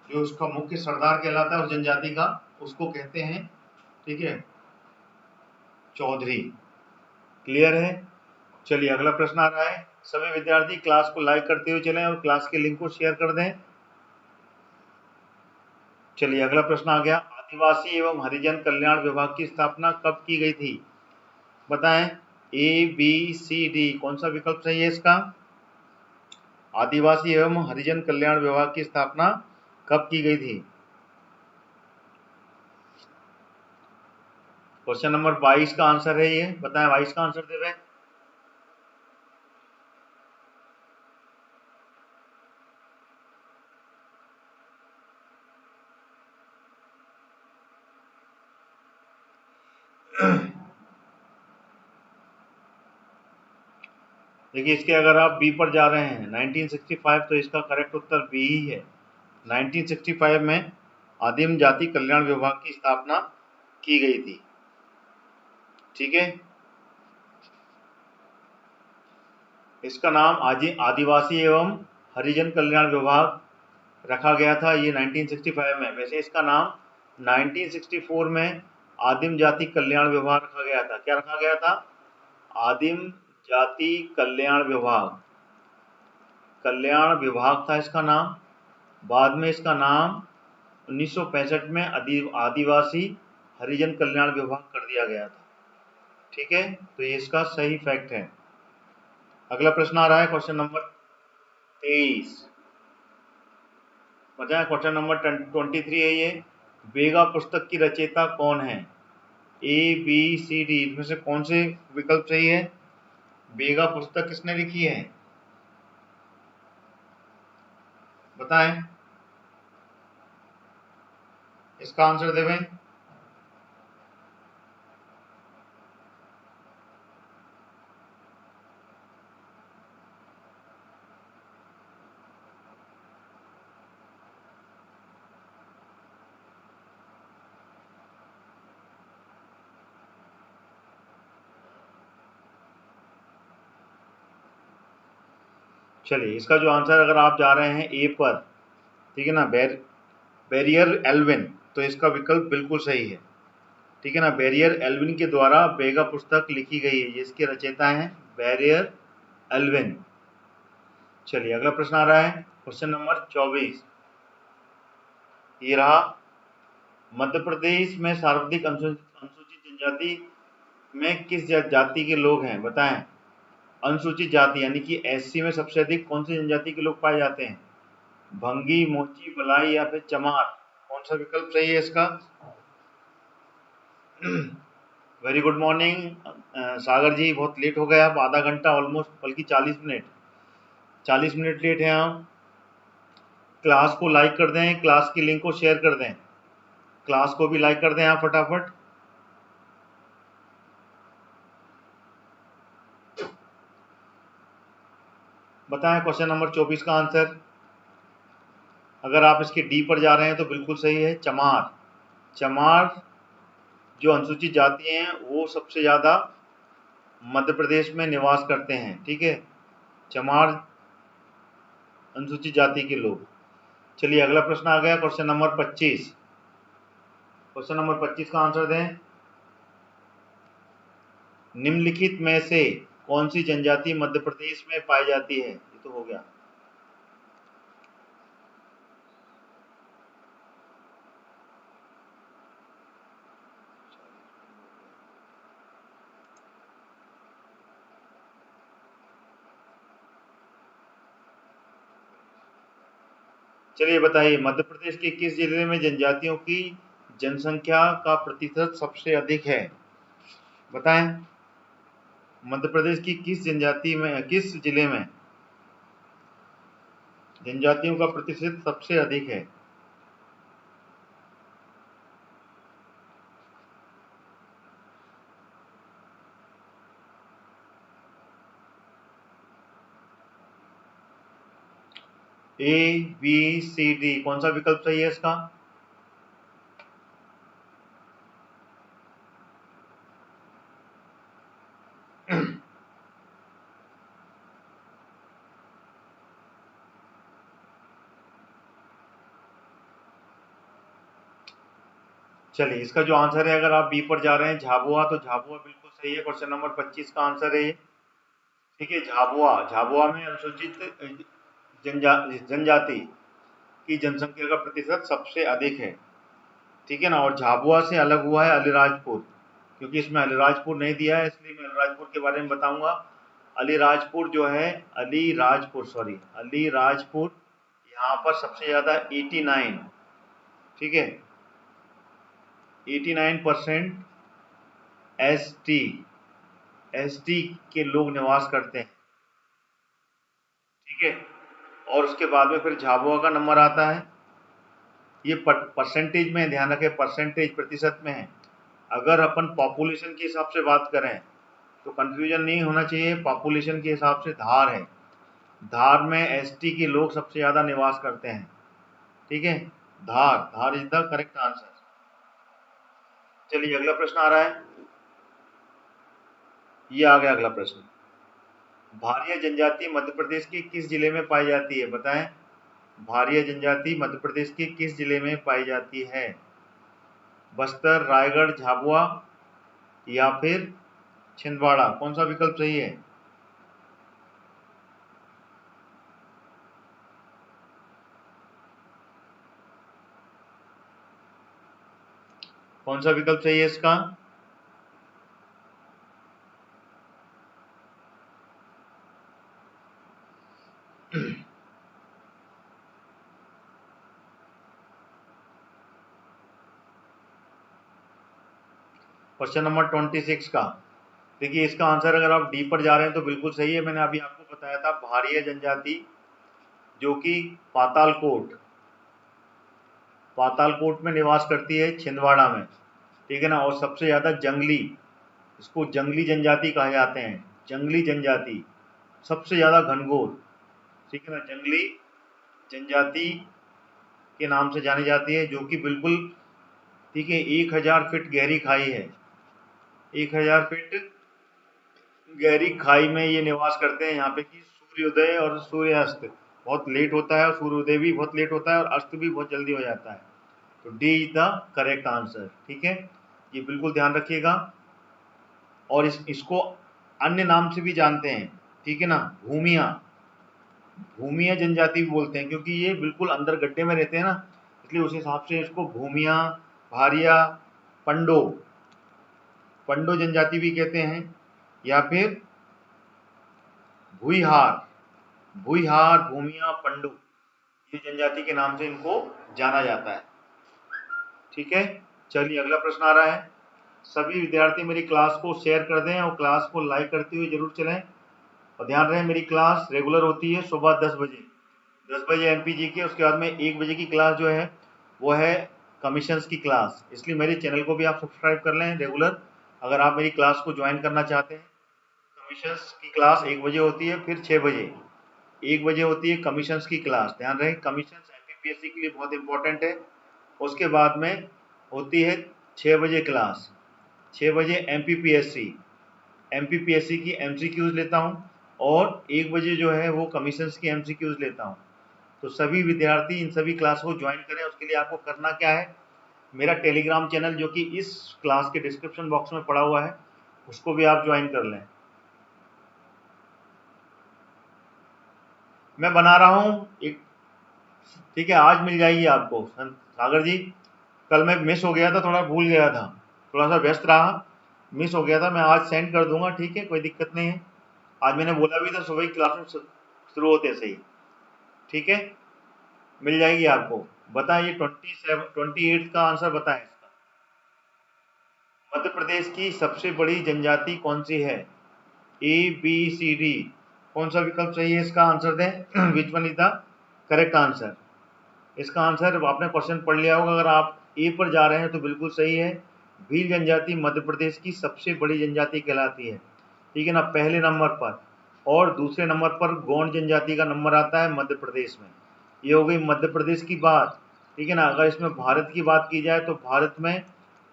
जो उसका मुख्य सरदार कहलाता है उस जनजाति का, उसको कहते हैं। ठीक है, चौधरी। क्लियर है? चलिए अगला प्रश्न आ रहा है। सभी विद्यार्थी क्लास को लाइक करते हुए चलें और क्लास के लिंक को शेयर कर दें। चलिए अगला प्रश्न आ गया। आदिवासी एवं हरिजन कल्याण विभाग की स्थापना कब की गई थी? बताएं। ए, बी, सी, डी, कौन सा विकल्प सही है इसका? आदिवासी एवं हरिजन कल्याण विभाग की स्थापना कब की गई थी? क्वेश्चन नंबर 22 का आंसर है ये। बताएं 22 का आंसर देवें। देखिए, इसके अगर आप बी पर जा रहे हैं 1965, तो इसका करेक्ट उत्तर बी ही है। 1965 में आदिम जाति कल्याण विभाग की स्थापना की गई थी। ठीक है, इसका नाम आदिवासी एवं हरिजन कल्याण विभाग रखा गया था ये 1965 में। वैसे इसका नाम 1964 में आदिम जाति कल्याण विभाग रखा गया था। क्या रखा गया था? आदिम जाति कल्याण विभाग। कल्याण विभाग था इसका नाम। बाद में इसका नाम 1965 में आदिवासी हरिजन कल्याण विभाग कर दिया गया था। ठीक है, तो ये इसका सही फैक्ट है। अगला प्रश्न आ रहा है, क्वेश्चन नंबर 23। बताएं, क्वेश्चन नंबर 23 है ये। बेगा पुस्तक की रचयिता कौन है? ए, बी, सी, डी, इसमें से कौन से विकल्प सही है? बेगा पुस्तक किसने लिखी है? बताएं, इसका आंसर देवें। चलिए, इसका जो आंसर, अगर आप जा रहे हैं ए पर, ठीक है ना, बैरियर एल्विन, तो इसका विकल्प बिल्कुल सही है। ठीक है ना, बैरियर एल्विन के द्वारा बेगा पुस्तक लिखी गई है। इसके रचयिता हैं बैरियर एल्विन। चलिए अगला प्रश्न आ रहा है, क्वेश्चन नंबर 24। ये रहा। मध्य प्रदेश में सर्वाधिक अनुसूचित जनजाति में किस जाति के लोग हैं? बताएं। अनुसूचित जाति यानी कि एससी में सबसे अधिक कौन सी जनजाति के लोग पाए जाते हैं? भंगी, मोची, बलाई या फिर चमार? कौन सा विकल्प सही है इसका? वेरी गुड मॉर्निंग सागर जी, बहुत लेट हो गए आप, आधा घंटा ऑलमोस्ट, बल्कि 40 मिनट लेट हैं आप। क्लास को लाइक कर दें, क्लास की लिंक को शेयर कर दें। क्लास को भी लाइक कर दें आप फटाफट। बताएं क्वेश्चन नंबर 24 का आंसर। अगर आप इसके डी पर जा रहे हैं तो बिल्कुल सही है, चमार। चमार जो अनुसूचित जाति हैं वो सबसे ज़्यादा मध्य प्रदेश में निवास करते हैं। ठीक है, चमार अनुसूचित जाति के लोग। चलिए अगला प्रश्न आ गया, क्वेश्चन नंबर 25। क्वेश्चन नंबर 25 का आंसर दें। निम्नलिखित में से कौन सी जनजाति मध्य प्रदेश में पाई जाती है? ये तो हो गया। चलिए बताइए, मध्य प्रदेश के किस जिले में जनजातियों की जनसंख्या का प्रतिशत सबसे अधिक है? बताएं। मध्य प्रदेश की किस जनजाति में, किस जिले में जनजातियों का प्रतिशत सबसे अधिक है? ए, बी, सी, डी, कौन सा विकल्प सही है इसका? चलिए, इसका जो आंसर है, अगर आप बी पर जा रहे हैं झाबुआ, तो झाबुआ बिल्कुल सही है। क्वेश्चन नंबर 25 का आंसर है ये। ठीक है, झाबुआ, झाबुआ में अनुसूचित जनजाति की जनसंख्या का प्रतिशत सबसे अधिक है। ठीक है ना। और झाबुआ से अलग हुआ है अलीराजपुर, क्योंकि इसमें अलीराजपुर नहीं दिया है, इसलिए मैं अलीराजपुर के बारे में बताऊंगा। अलीराजपुर जो है, अलीराजपुर यहाँ पर सबसे ज्यादा 89, ठीक है, 89% एसटी के लोग निवास करते हैं। ठीक है। और उसके बाद में फिर झाबुआ का नंबर आता है। ये परसेंटेज में, ध्यान रखें, परसेंटेज, प्रतिशत में है। अगर अपन पॉपुलेशन के हिसाब से बात करें तो कंफ्यूजन नहीं होना चाहिए। पॉपुलेशन के हिसाब से धार है, धार में एसटी के लोग सबसे ज्यादा निवास करते हैं। ठीक है, धार इज द करेक्ट आंसर। चलिए, अगला प्रश्न आ रहा है। ये आ गया अगला प्रश्न। भारिया जनजाति मध्य प्रदेश के किस जिले में पाई जाती है? बताएं, भारिया जनजाति मध्य प्रदेश के किस जिले में पाई जाती है? बस्तर, रायगढ़, झाबुआ या फिर छिंदवाड़ा, कौन सा विकल्प सही है? कौन सा विकल्प सही है इसका? क्वेश्चन नंबर 26 का, देखिए, इसका आंसर अगर आप डी पर जा रहे हैं तो बिल्कुल सही है। मैंने अभी आपको बताया था, भारिया जनजाति जो कि पातालकोट में निवास करती है, छिंदवाड़ा में। ठीक है ना। और सबसे ज्यादा जंगली, इसको जंगली जनजाति कहा जाते हैं, जंगली जनजाति, सबसे ज्यादा घनघोर। ठीक है ना, जंगली जनजाति के नाम से जानी जाती है, जो कि बिल्कुल, ठीक है, 1000 फीट गहरी खाई है। 1000 फीट गहरी खाई में ये निवास करते हैं। यहाँ पे की सूर्योदय और सूर्यास्त बहुत लेट होता है, और सूर्योदय भी बहुत लेट होता है, और अस्त भी बहुत जल्दी हो जाता है। तो D is the correct answer. ठीक है, ये बिल्कुल ध्यान रखिएगा। और इसको अन्य नाम से भी जानते हैं। ठीक है ना, भूमिया जनजाति भी बोलते हैं, क्योंकि ये बिल्कुल अंदर गड्ढे में रहते हैं ना, इसलिए उस हिसाब से इसको भूमिया, भारिया, पंडो पंडो जनजाति भी कहते हैं, या फिर भुईहार, भूमिया, पंडू, ये जनजाति के नाम से इनको जाना जाता है। ठीक है। चलिए, अगला प्रश्न आ रहा है। सभी विद्यार्थी मेरी क्लास को शेयर कर दें और क्लास को लाइक करते हुए जरूर चलें। और ध्यान रहे, मेरी क्लास रेगुलर होती है सुबह 10 बजे एमपीजी की। उसके बाद में 1 बजे की क्लास जो है वो है कमीशंस की क्लास, इसलिए मेरे चैनल को भी आप सब्सक्राइब कर लें रेगुलर, अगर आप मेरी क्लास को ज्वाइन करना चाहते हैं। कमीशंस की क्लास 1 बजे होती है, फिर 6 बजे, 1 बजे होती है कमीशंस की क्लास। ध्यान रहे, कमीशंस एमपीपीएससी के लिए बहुत इंपॉर्टेंट है। उसके बाद में होती है 6 बजे क्लास, 6 बजे एमपीपीएससी की एमसीक्यूज लेता हूँ, और 1 बजे जो है वो कमीशंस की एमसीक्यूज लेता हूँ। तो सभी विद्यार्थी इन सभी क्लास को ज्वाइन करें। उसके लिए आपको करना क्या है, मेरा टेलीग्राम चैनल जो कि इस क्लास के डिस्क्रिप्शन बॉक्स में पड़ा हुआ है, उसको भी आप ज्वाइन कर लें। मैं बना रहा हूँ एक, ठीक है, आज मिल जाएगी आपको सागर जी। कल मैं मिस हो गया था, थोड़ा भूल गया था, थोड़ा सा व्यस्त रहा, मिस हो गया था। मैं आज सेंड कर दूंगा, ठीक है, कोई दिक्कत नहीं है। आज मैंने बोला भी था सुबह ही क्लास में शुरू होते सही। ठीक है, मिल जाएगी आपको। बताइए 28 का आंसर बताएं इसका। मध्य प्रदेश की सबसे बड़ी जनजाति कौन सी है? ए, बी, सी, डी, कौन सा विकल्प सही है? इसका आंसर दें। विच one is the correct answer. इसका आंसर आपने क्वेश्चन पढ़ लिया होगा, अगर आप ए पर जा रहे हैं तो बिल्कुल सही है। भील जनजाति मध्य प्रदेश की सबसे बड़ी जनजाति कहलाती है, ठीक है ना, पहले नंबर पर। और दूसरे नंबर पर गोंड जनजाति का नंबर आता है मध्य प्रदेश में। ये हो गई मध्य प्रदेश की बात, ठीक है ना। अगर इसमें भारत की बात की जाए तो भारत में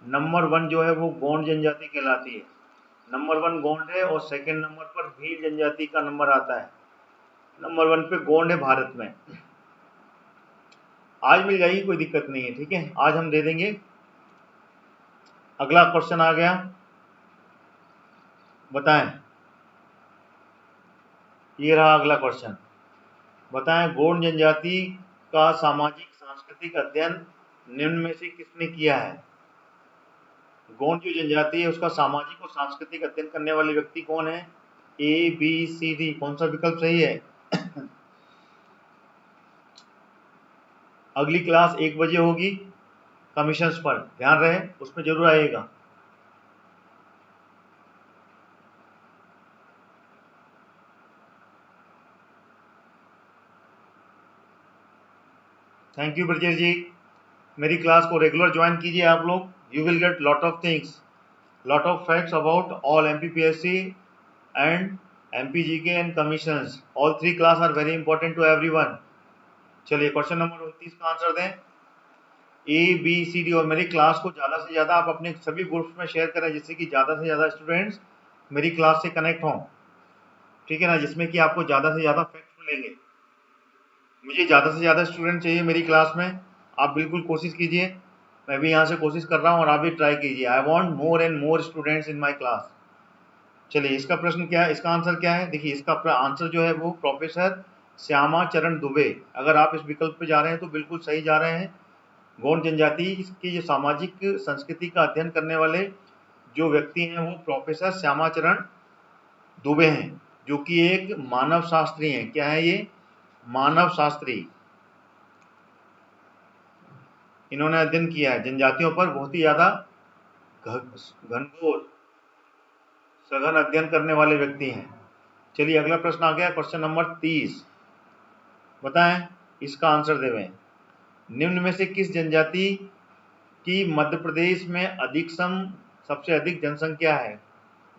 नंबर 1 जो है वो गोंड जनजाति कहलाती है। नंबर 1 गोंड है और सेकंड नंबर पर भील जनजाति का नंबर आता है। नंबर 1 पे गोंड है भारत में। आज मिल जाएगी, कोई दिक्कत नहीं है, ठीक है, आज हम दे देंगे। अगला क्वेश्चन आ गया, बताएं। ये रहा अगला क्वेश्चन, बताएं गोंड जनजाति का सामाजिक सांस्कृतिक अध्ययन निम्न में से किसने किया है। गोंड जो जनजाति है उसका सामाजिक और सांस्कृतिक अध्ययन करने वाले व्यक्ति कौन है। ए बी सी डी, कौन सा विकल्प सही है। अगली क्लास 1 बजे होगी कमीशंस पर, ध्यान रहे उसमें जरूर आएगा। थैंक यू ब्रजेश जी, मेरी क्लास को रेगुलर ज्वाइन कीजिए आप लोग। You will get lot of things, lot of facts about all MPPSC and MPGK and commissions. All three class are very important to everyone. चलिए क्वेश्चन नंबर 29 का answer दें। ए B C D, और मेरी class को ज़्यादा से ज़्यादा आप अपने सभी ग्रुप्स में शेयर करें जिससे कि ज़्यादा से ज़्यादा स्टूडेंट्स मेरी क्लास से कनेक्ट हों, ठीक है ना, जिसमें कि आपको ज़्यादा से ज़्यादा फैक्ट्स मिलेंगे। मुझे ज़्यादा से ज़्यादा स्टूडेंट चाहिए मेरी क्लास में, आप बिल्कुल कोशिश कीजिए। मैं भी यहाँ से कोशिश कर रहा हूँ और आप भी ट्राई कीजिए। I want more and more students in my class. चलिए इसका प्रश्न क्या है, इसका आंसर क्या है। देखिए इसका आंसर जो है वो प्रोफेसर श्यामा चरण दुबे। अगर आप इस विकल्प पे जा रहे हैं तो बिल्कुल सही जा रहे हैं। गौंड जनजाति की जो सामाजिक संस्कृति का अध्ययन करने वाले जो व्यक्ति हैं वो प्रोफेसर श्यामा चरण दुबे हैं, जो कि एक मानव शास्त्री हैं। क्या है ये, मानव शास्त्री। इन्होंने अध्ययन किया है जनजातियों पर, बहुत ही ज्यादा घनघोर सघन अध्ययन करने वाले व्यक्ति हैं। चलिए अगला प्रश्न आ गया, क्वेश्चन नंबर 30। बताएं इसका आंसर देवें। निम्न में से किस जनजाति की मध्य प्रदेश में अधिकतम सबसे अधिक जनसंख्या है।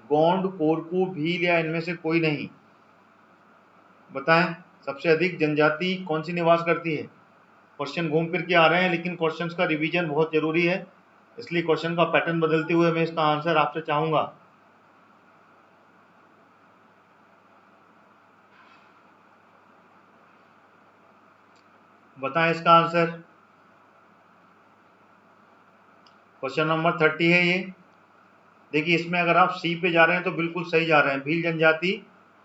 गोंड, कोरकू, भील या इनमें से कोई नहीं। बताएं सबसे अधिक जनजाति कौन सी निवास करती है। क्वेश्चन घूम फिर के आ रहे हैं, लेकिन क्वेश्चंस का रिवीजन बहुत जरूरी है, इसलिए क्वेश्चन का पैटर्न बदलते हुए मैं इसका आंसर आपसे चाहूंगा। बताएं इसका आंसर। क्वेश्चन नंबर 30 है ये। देखिए इसमें अगर आप सी पे जा रहे हैं तो बिल्कुल सही जा रहे हैं। भील जनजाति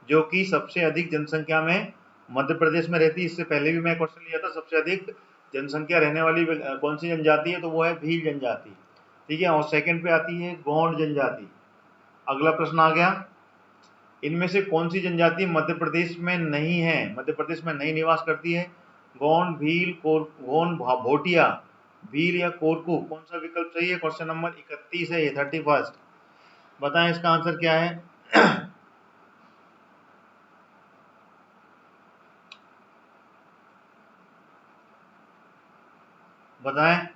जो कि सबसे अधिक जनसंख्या में मध्य प्रदेश में रहती है। इससे पहले भी मैं क्वेश्चन लिया था, सबसे अधिक जनसंख्या रहने वाली कौन सी जनजाति है, तो वो है भील जनजाति, ठीक है। और सेकंड पे आती है गोंड जनजाति। अगला प्रश्न आ गया, इनमें से कौन सी जनजाति मध्य प्रदेश में नहीं है, मध्य प्रदेश में नहीं निवास करती है। गोंड, भील, गोंड, भोटिया, भील या कोरकू, कौन सा विकल्प सही है। क्वेश्चन नंबर 31 है ये, 31। बताएं इसका आंसर क्या है। बताएं।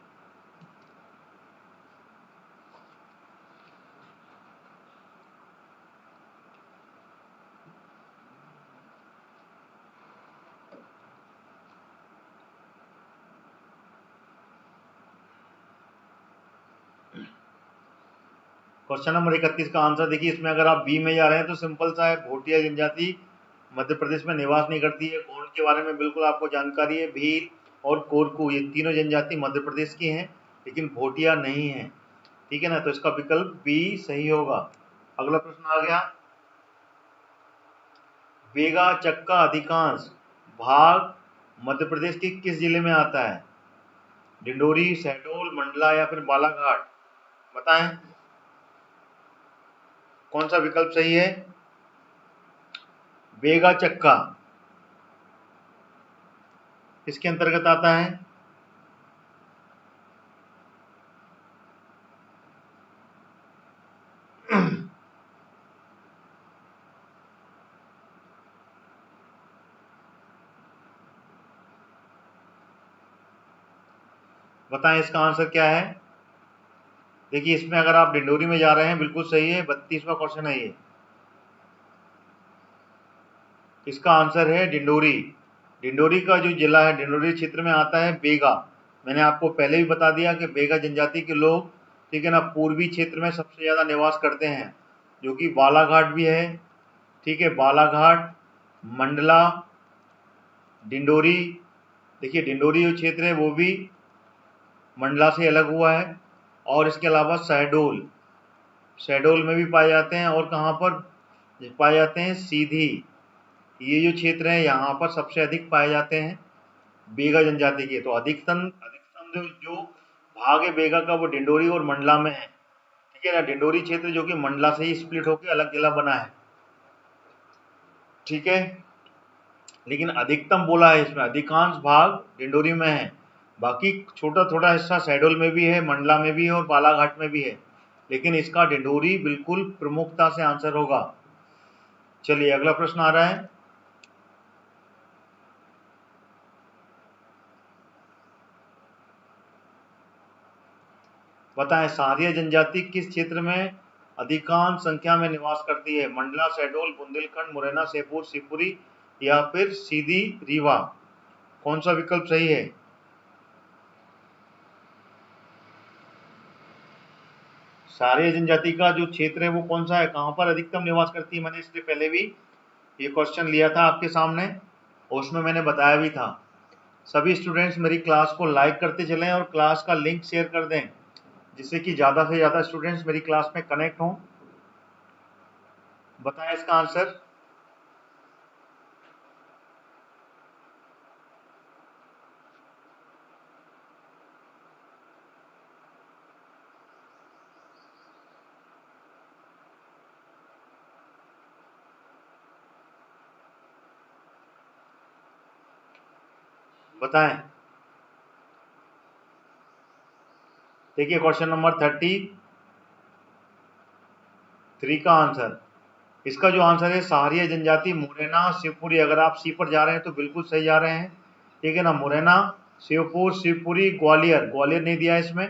क्वेश्चन नंबर 31 का आंसर देखिए, इसमें अगर आप बी में जा रहे हैं तो सिंपल सा है, भोटिया जनजाति मध्य प्रदेश में निवास नहीं करती है। गोंड के बारे में बिल्कुल आपको जानकारी है। भील और कोरकू ये तीनों जनजाति मध्य प्रदेश की हैं, लेकिन भोटिया नहीं है, ठीक है ना। तो इसका विकल्प बी सही होगा। अगला प्रश्न आ गया, बेगा चक का अधिकांश भाग मध्य प्रदेश के किस जिले में आता है। डिंडोरी, शहडोल, मंडला या फिर बालाघाट। बताएं कौन सा विकल्प सही है। बेगा चक्का किसके अंतर्गत आता है। बताएं इसका आंसर क्या है। देखिए इसमें अगर आप डिंडोरी में जा रहे हैं बिल्कुल सही है, 32वां क्वेश्चन है ये। इसका आंसर है डिंडोरी। डिंडोरी का जो जिला है, डिंडोरी क्षेत्र में आता है बेगा। मैंने आपको पहले भी बता दिया कि बेगा जनजाति के लोग, ठीक है ना, पूर्वी क्षेत्र में सबसे ज़्यादा निवास करते हैं, जो कि बालाघाट भी है, ठीक है, बालाघाट, मंडला, डिंडोरी। देखिए डिंडोरी जो क्षेत्र है वो भी मंडला से अलग हुआ है, और इसके अलावा शहडोल, शहडोल में भी पाए जाते हैं, और कहाँ पर पाए जाते हैं, सीधी, ये जो क्षेत्र है यहाँ पर सबसे अधिक पाए जाते हैं बेगा जनजाति के। तो अधिकतम अधिकतम जो भाग है बेगा का वो डिंडोरी और मंडला में है, ठीक है ना। डिंडोरी क्षेत्र जो कि मंडला से ही स्प्लिट होकर अलग जिला बना है, ठीक है। लेकिन अधिकतम बोला है इसमें, अधिकांश भाग डिंडोरी में है, बाकी छोटा छोटा हिस्सा शहडोल में भी है, मंडला में भी है और बालाघाट में भी है, लेकिन इसका डिंडोरी बिल्कुल प्रमुखता से आंसर होगा। चलिए अगला प्रश्न आ रहा है। बताएं सारिया जनजाति किस क्षेत्र में अधिकांश संख्या में निवास करती है। मंडला, शहडोल, बुंदेलखंड, मुरैना, शेरपुर, शिवपुरी या फिर सीधी, रीवा। कौन सा विकल्प सही है। सारिया जनजाति का जो क्षेत्र है वो कौन सा है, कहां पर अधिकतम निवास करती है। मैंने इससे पहले भी ये क्वेश्चन लिया था आपके सामने, और उसमें मैंने बताया भी था। सभी स्टूडेंट्स मेरी क्लास को लाइक करते चलें और क्लास का लिंक शेयर कर दें, जिससे कि ज़्यादा से ज़्यादा स्टूडेंट्स मेरी क्लास में कनेक्ट हों। बताएं इसका आंसर। बताएं। देखिए क्वेश्चन नंबर 33 का आंसर, इसका जो आंसर है सहारिया जनजाति, मुरैना, शिवपुरी। अगर आप सी पर जा रहे हैं तो बिल्कुल सही जा रहे हैं, ठीक है ना। मुरैना, शिवपुर, शिवपुरी, ग्वालियर, ग्वालियर नहीं दिया इसमें,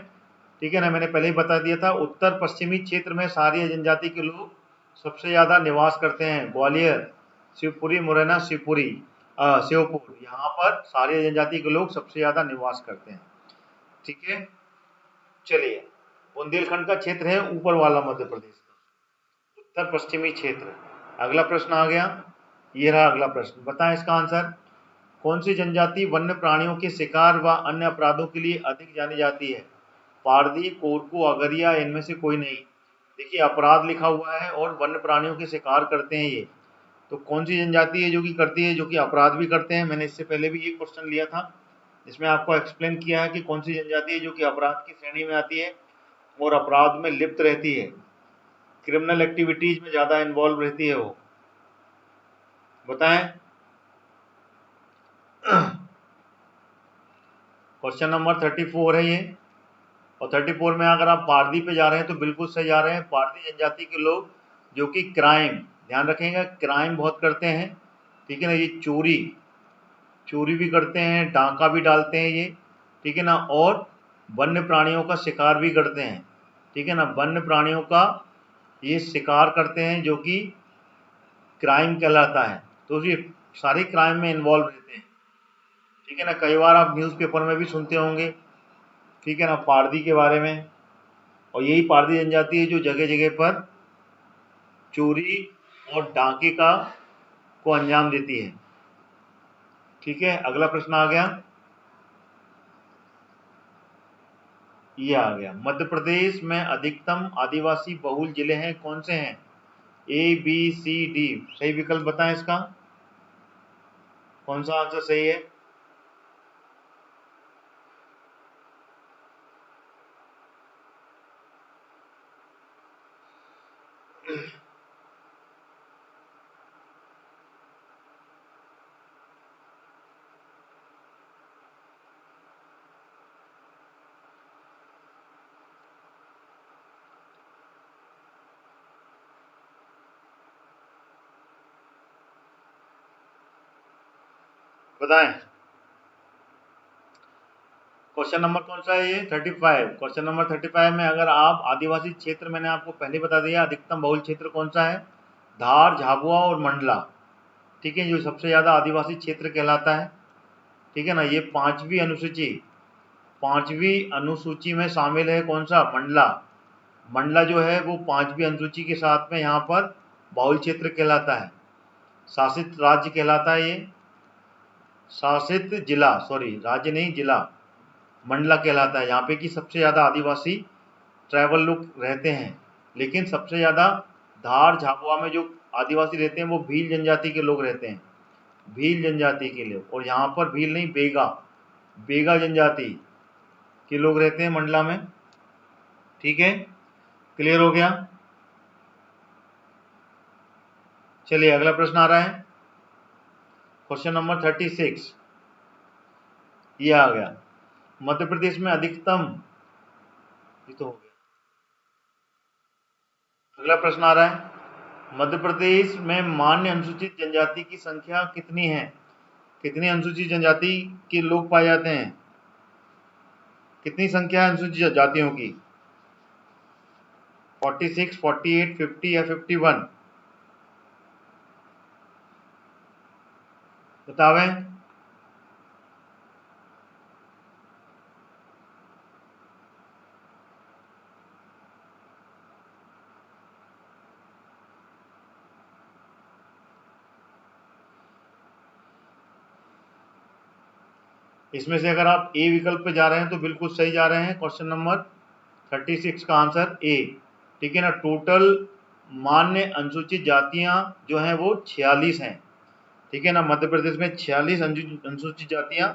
ठीक है ना, मैंने पहले ही बता दिया था। उत्तर पश्चिमी क्षेत्र में सहारिया जनजाति के लोग सबसे ज़्यादा निवास करते हैं। ग्वालियर, शिवपुरी, मुरैना, शिवपुरी, शिवपुर, यहाँ पर सहारिया जनजाति के लोग सबसे ज़्यादा निवास करते हैं, ठीक है। चलिए बुंदेलखंड का क्षेत्र है ऊपर वाला मध्य प्रदेश का, उत्तर पश्चिमी क्षेत्र। अगला प्रश्न आ गया, ये रहा अगला प्रश्न। बताएं इसका आंसर। कौन सी जनजाति वन्य प्राणियों के शिकार व अन्य अपराधों के लिए अधिक जानी जाती है। पारधी, कोरकू, अगरिया, इनमें से कोई नहीं। देखिए अपराध लिखा हुआ है और वन्य प्राणियों के शिकार करते हैं ये, तो कौन सी जनजाति है जो कि करती है, जो कि अपराध भी करते हैं। मैंने इससे पहले भी ये क्वेश्चन लिया था, जिसमें आपको एक्सप्लेन किया है कि कौन सी जनजाति है जो कि अपराध की श्रेणी में आती है और अपराध में लिप्त रहती है, क्रिमिनल एक्टिविटीज में ज़्यादा इन्वॉल्व रहती है वो। बताएं। क्वेश्चन नंबर 34 है ये, और 34 में अगर आप पारदी पे जा रहे हैं तो बिल्कुल सही जा रहे हैं। पारदी जनजाति के लोग जो कि क्राइम, ध्यान रखेंगे, क्राइम बहुत करते हैं, ठीक है ना। ये चोरी चोरी भी करते हैं, डांका भी डालते हैं ये, ठीक है ना, और वन्य प्राणियों का शिकार भी करते हैं, ठीक है ना। वन्य प्राणियों का ये शिकार करते हैं जो कि क्राइम कहलाता है, तो ये सारे क्राइम में इन्वॉल्व रहते हैं, ठीक है ना। कई बार आप न्यूज़पेपर में भी सुनते होंगे, ठीक है ना, पारदी के बारे में। और यही पारदी जनजाति है जो जगह जगह पर चोरी और डाके का को अंजाम देती है, ठीक है। अगला प्रश्न आ गया, ये आ गया। मध्य प्रदेश में अधिकतम आदिवासी बहुल जिले हैं, कौन से हैं। A, B, C, D. सही विकल्प बताएं इसका, कौन सा आंसर सही है। बताएं। क्वेश्चन नंबर कौन सा है ये? 35। क्वेश्चन नंबर 35 में अगर आप आदिवासी क्षेत्र, मैंने आपको पहले बता दिया अधिकतम बहुल क्षेत्र कौन सा है, धार, झाबुआ और मंडला, ठीक है, जो सबसे ज्यादा आदिवासी क्षेत्र कहलाता है, ठीक है ना। ये पांचवी अनुसूची में शामिल है कौन सा? मंडला। मंडला जो है वो पांचवी अनुसूची के साथ में यहाँ पर बाहुल क्षेत्र कहलाता है, शासित राज्य कहलाता है ये, शासित जिला, सॉरी राज्य नहीं जिला, मंडला कहलाता है। यहाँ पे कि सबसे ज्यादा आदिवासी ट्राइबल लोग रहते हैं, लेकिन सबसे ज्यादा धार झाबुआ में जो आदिवासी रहते हैं वो भील जनजाति के लोग रहते हैं, भील जनजाति के लोग। और यहाँ पर भील नहीं, बेगा जनजाति के लोग रहते हैं मंडला में, ठीक है। क्लियर हो गया? चलिए अगला प्रश्न आ रहा है, क्वेश्चन नंबर 36। ये आ गया, मध्य प्रदेश में अधिकतम, ये तो हो गया। अगला प्रश्न आ रहा है, मध्य प्रदेश में मान्य अनुसूचित जनजाति की संख्या कितनी है? कितनी अनुसूचित जनजाति के लोग पाए जाते हैं? कितनी संख्या है अनुसूचित जातियों की? 46, 48, 50 या 51? बतावें। इसमें से अगर आप ए विकल्प पे जा रहे हैं तो बिल्कुल सही जा रहे हैं। क्वेश्चन नंबर 36 का आंसर ए, ठीक है ना। टोटल मान्य अनुसूचित जातियां जो हैं वो 46 हैं, ठीक है ना। मध्य प्रदेश में 46 अनुसूचित जातियां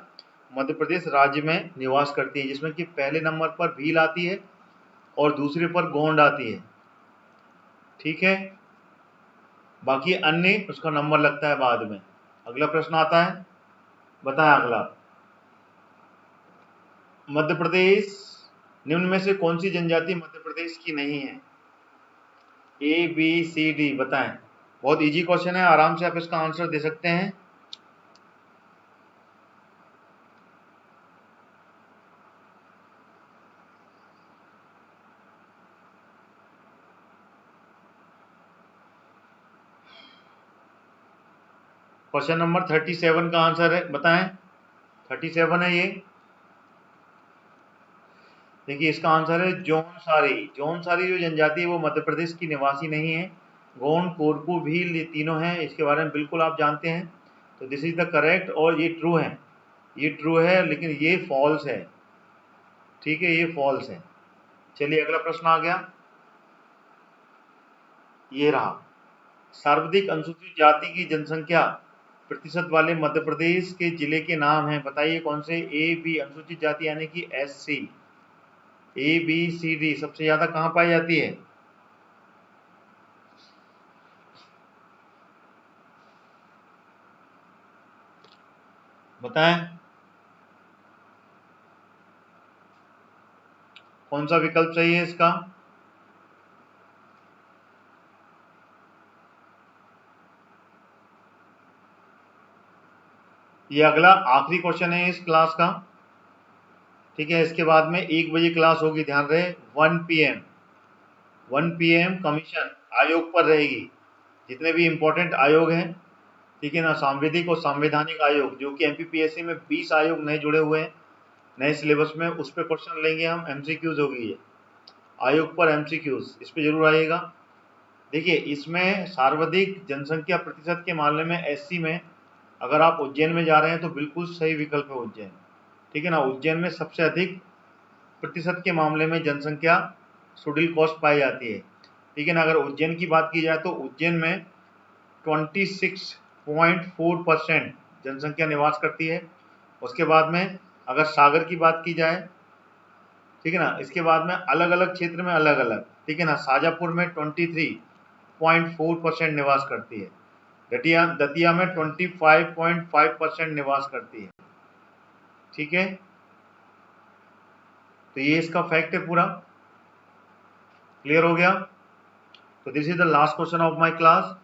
मध्य प्रदेश राज्य में निवास करती हैं, जिसमें कि पहले नंबर पर भील आती है और दूसरे पर गोंड आती है, ठीक है। बाकी अन्य उसका नंबर लगता है बाद में। अगला प्रश्न आता है, बताएं अगला। मध्य प्रदेश, निम्न में से कौन सी जनजाति मध्य प्रदेश की नहीं है? ए बी सी डी बताएं। बहुत इजी क्वेश्चन है, आराम से आप इसका आंसर दे सकते हैं। क्वेश्चन नंबर 37 का आंसर है, बताएं। 37 है ये, देखिए इसका आंसर है जौनसारी। जौनसारी जो जनजाति है वो मध्य प्रदेश की निवासी नहीं है। गोंड, कोरकू, भील ये तीनों हैं, इसके बारे में बिल्कुल आप जानते हैं, तो दिस इज द करेक्ट। और ये ट्रू है, ये ट्रू है, लेकिन ये फॉल्स है, ठीक है, ये फॉल्स है। चलिए अगला प्रश्न आ गया, ये रहा, सर्वाधिक अनुसूचित जाति की जनसंख्या प्रतिशत वाले मध्य प्रदेश के जिले के नाम हैं, बताइए कौन से? ए बी अनुसूचित जाति यानी कि SC, A B C D सबसे ज्यादा कहाँ पाई जाती है? बताएं कौन सा विकल्प सही है इसका? ये अगला आखिरी क्वेश्चन है इस क्लास का, ठीक है। इसके बाद में 1 बजे क्लास होगी, ध्यान रहे। 1 PM कमीशन आयोग पर रहेगी, जितने भी इंपॉर्टेंट आयोग हैं, ठीक है ना, सांविधिक और संवैधानिक आयोग, जो कि MPPSC में 20 आयोग नए जुड़े हुए हैं नए सिलेबस में, उस पर क्वेश्चन लेंगे हम। MCQs होगी ये, आयोग पर MCQs, इस पे जरूर आएगा। देखिए इसमें सर्वाधिक जनसंख्या प्रतिशत के मामले में SC में अगर आप उज्जैन में जा रहे हैं तो बिल्कुल सही विकल्प है उज्जैन, ठीक है ना। उज्जैन में सबसे अधिक प्रतिशत के मामले में जनसंख्या शेड्यूल कास्ट पाई जाती है, ठीक है ना। अगर उज्जैन की बात की जाए तो उज्जैन में 26.4% जनसंख्या निवास करती है। उसके बाद में अगर सागर की बात की जाए, ठीक है ना, इसके बाद में अलग अलग क्षेत्र में अलग अलग, ठीक है ना। शाजापुर में 23.4% निवास करती है, दतिया में 25.5% निवास करती है, ठीक है। तो ये इसका फैक्ट है पूरा। क्लियर हो गया? तो this is the last question of my class.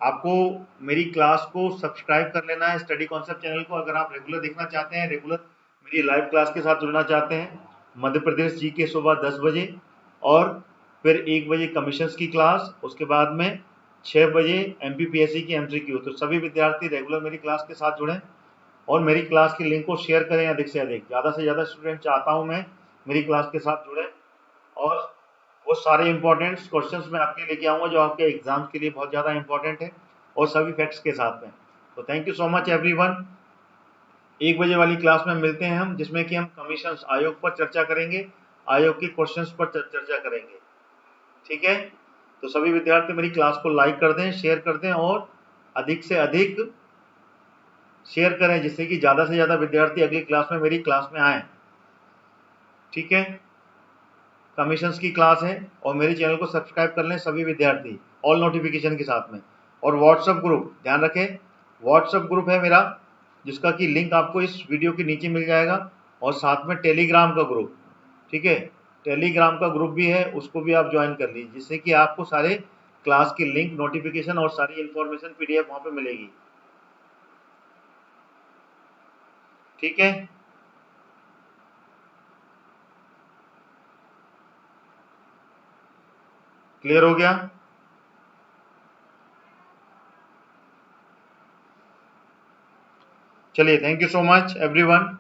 आपको मेरी क्लास को सब्सक्राइब कर लेना है, स्टडी कॉन्सेप्ट चैनल को, अगर आप रेगुलर देखना चाहते हैं, रेगुलर मेरी लाइव क्लास के साथ जुड़ना चाहते हैं, मध्य प्रदेश जी के सुबह 10 बजे और फिर 1 बजे कमीशंस की क्लास, उसके बाद में 6 बजे MPPSC की MCQ। तो सभी विद्यार्थी रेगुलर मेरी क्लास के साथ जुड़ें और मेरी क्लास की लिंक को शेयर करें अधिक से अधिक। ज़्यादा से ज़्यादा स्टूडेंट चाहता हूँ मैं मेरी क्लास के साथ जुड़ें और वो सारे इंपॉर्टेंट क्वेश्चंस मैं आपके लेके आऊँगा जो आपके एग्जाम्स के लिए बहुत ज़्यादा इंपॉर्टेंट है और सभी फैक्ट्स के साथ में। तो thank you so much everyone. 1 बजे वाली क्लास में मिलते हैं हम, जिसमें कि हम कमीशन आयोग पर चर्चा करेंगे, आयोग के क्वेश्चंस पर चर्चा करेंगे। ठीक है, तो सभी विद्यार्थी मेरी क्लास को लाइक कर दें, शेयर कर दें और अधिक से अधिक शेयर करें, जिससे कि ज़्यादा से ज़्यादा विद्यार्थी अगली क्लास में मेरी क्लास में आए। ठीक है, कमीशंस की क्लास है और मेरे चैनल को सब्सक्राइब कर लें सभी विद्यार्थी ऑल नोटिफिकेशन के साथ में। और व्हाट्सएप ग्रुप, ध्यान रखें, व्हाट्सएप ग्रुप है मेरा, जिसका कि लिंक आपको इस वीडियो के नीचे मिल जाएगा, और साथ में टेलीग्राम का ग्रुप। ठीक है, टेलीग्राम का ग्रुप भी है, उसको भी आप ज्वाइन कर लीजिए, जिससे कि आपको सारे क्लास की लिंक, नोटिफिकेशन और सारी इंफॉर्मेशन PDF वहाँ पे मिलेगी। ठीक है, क्लियर हो गया? चलिए, thank you so much everyone.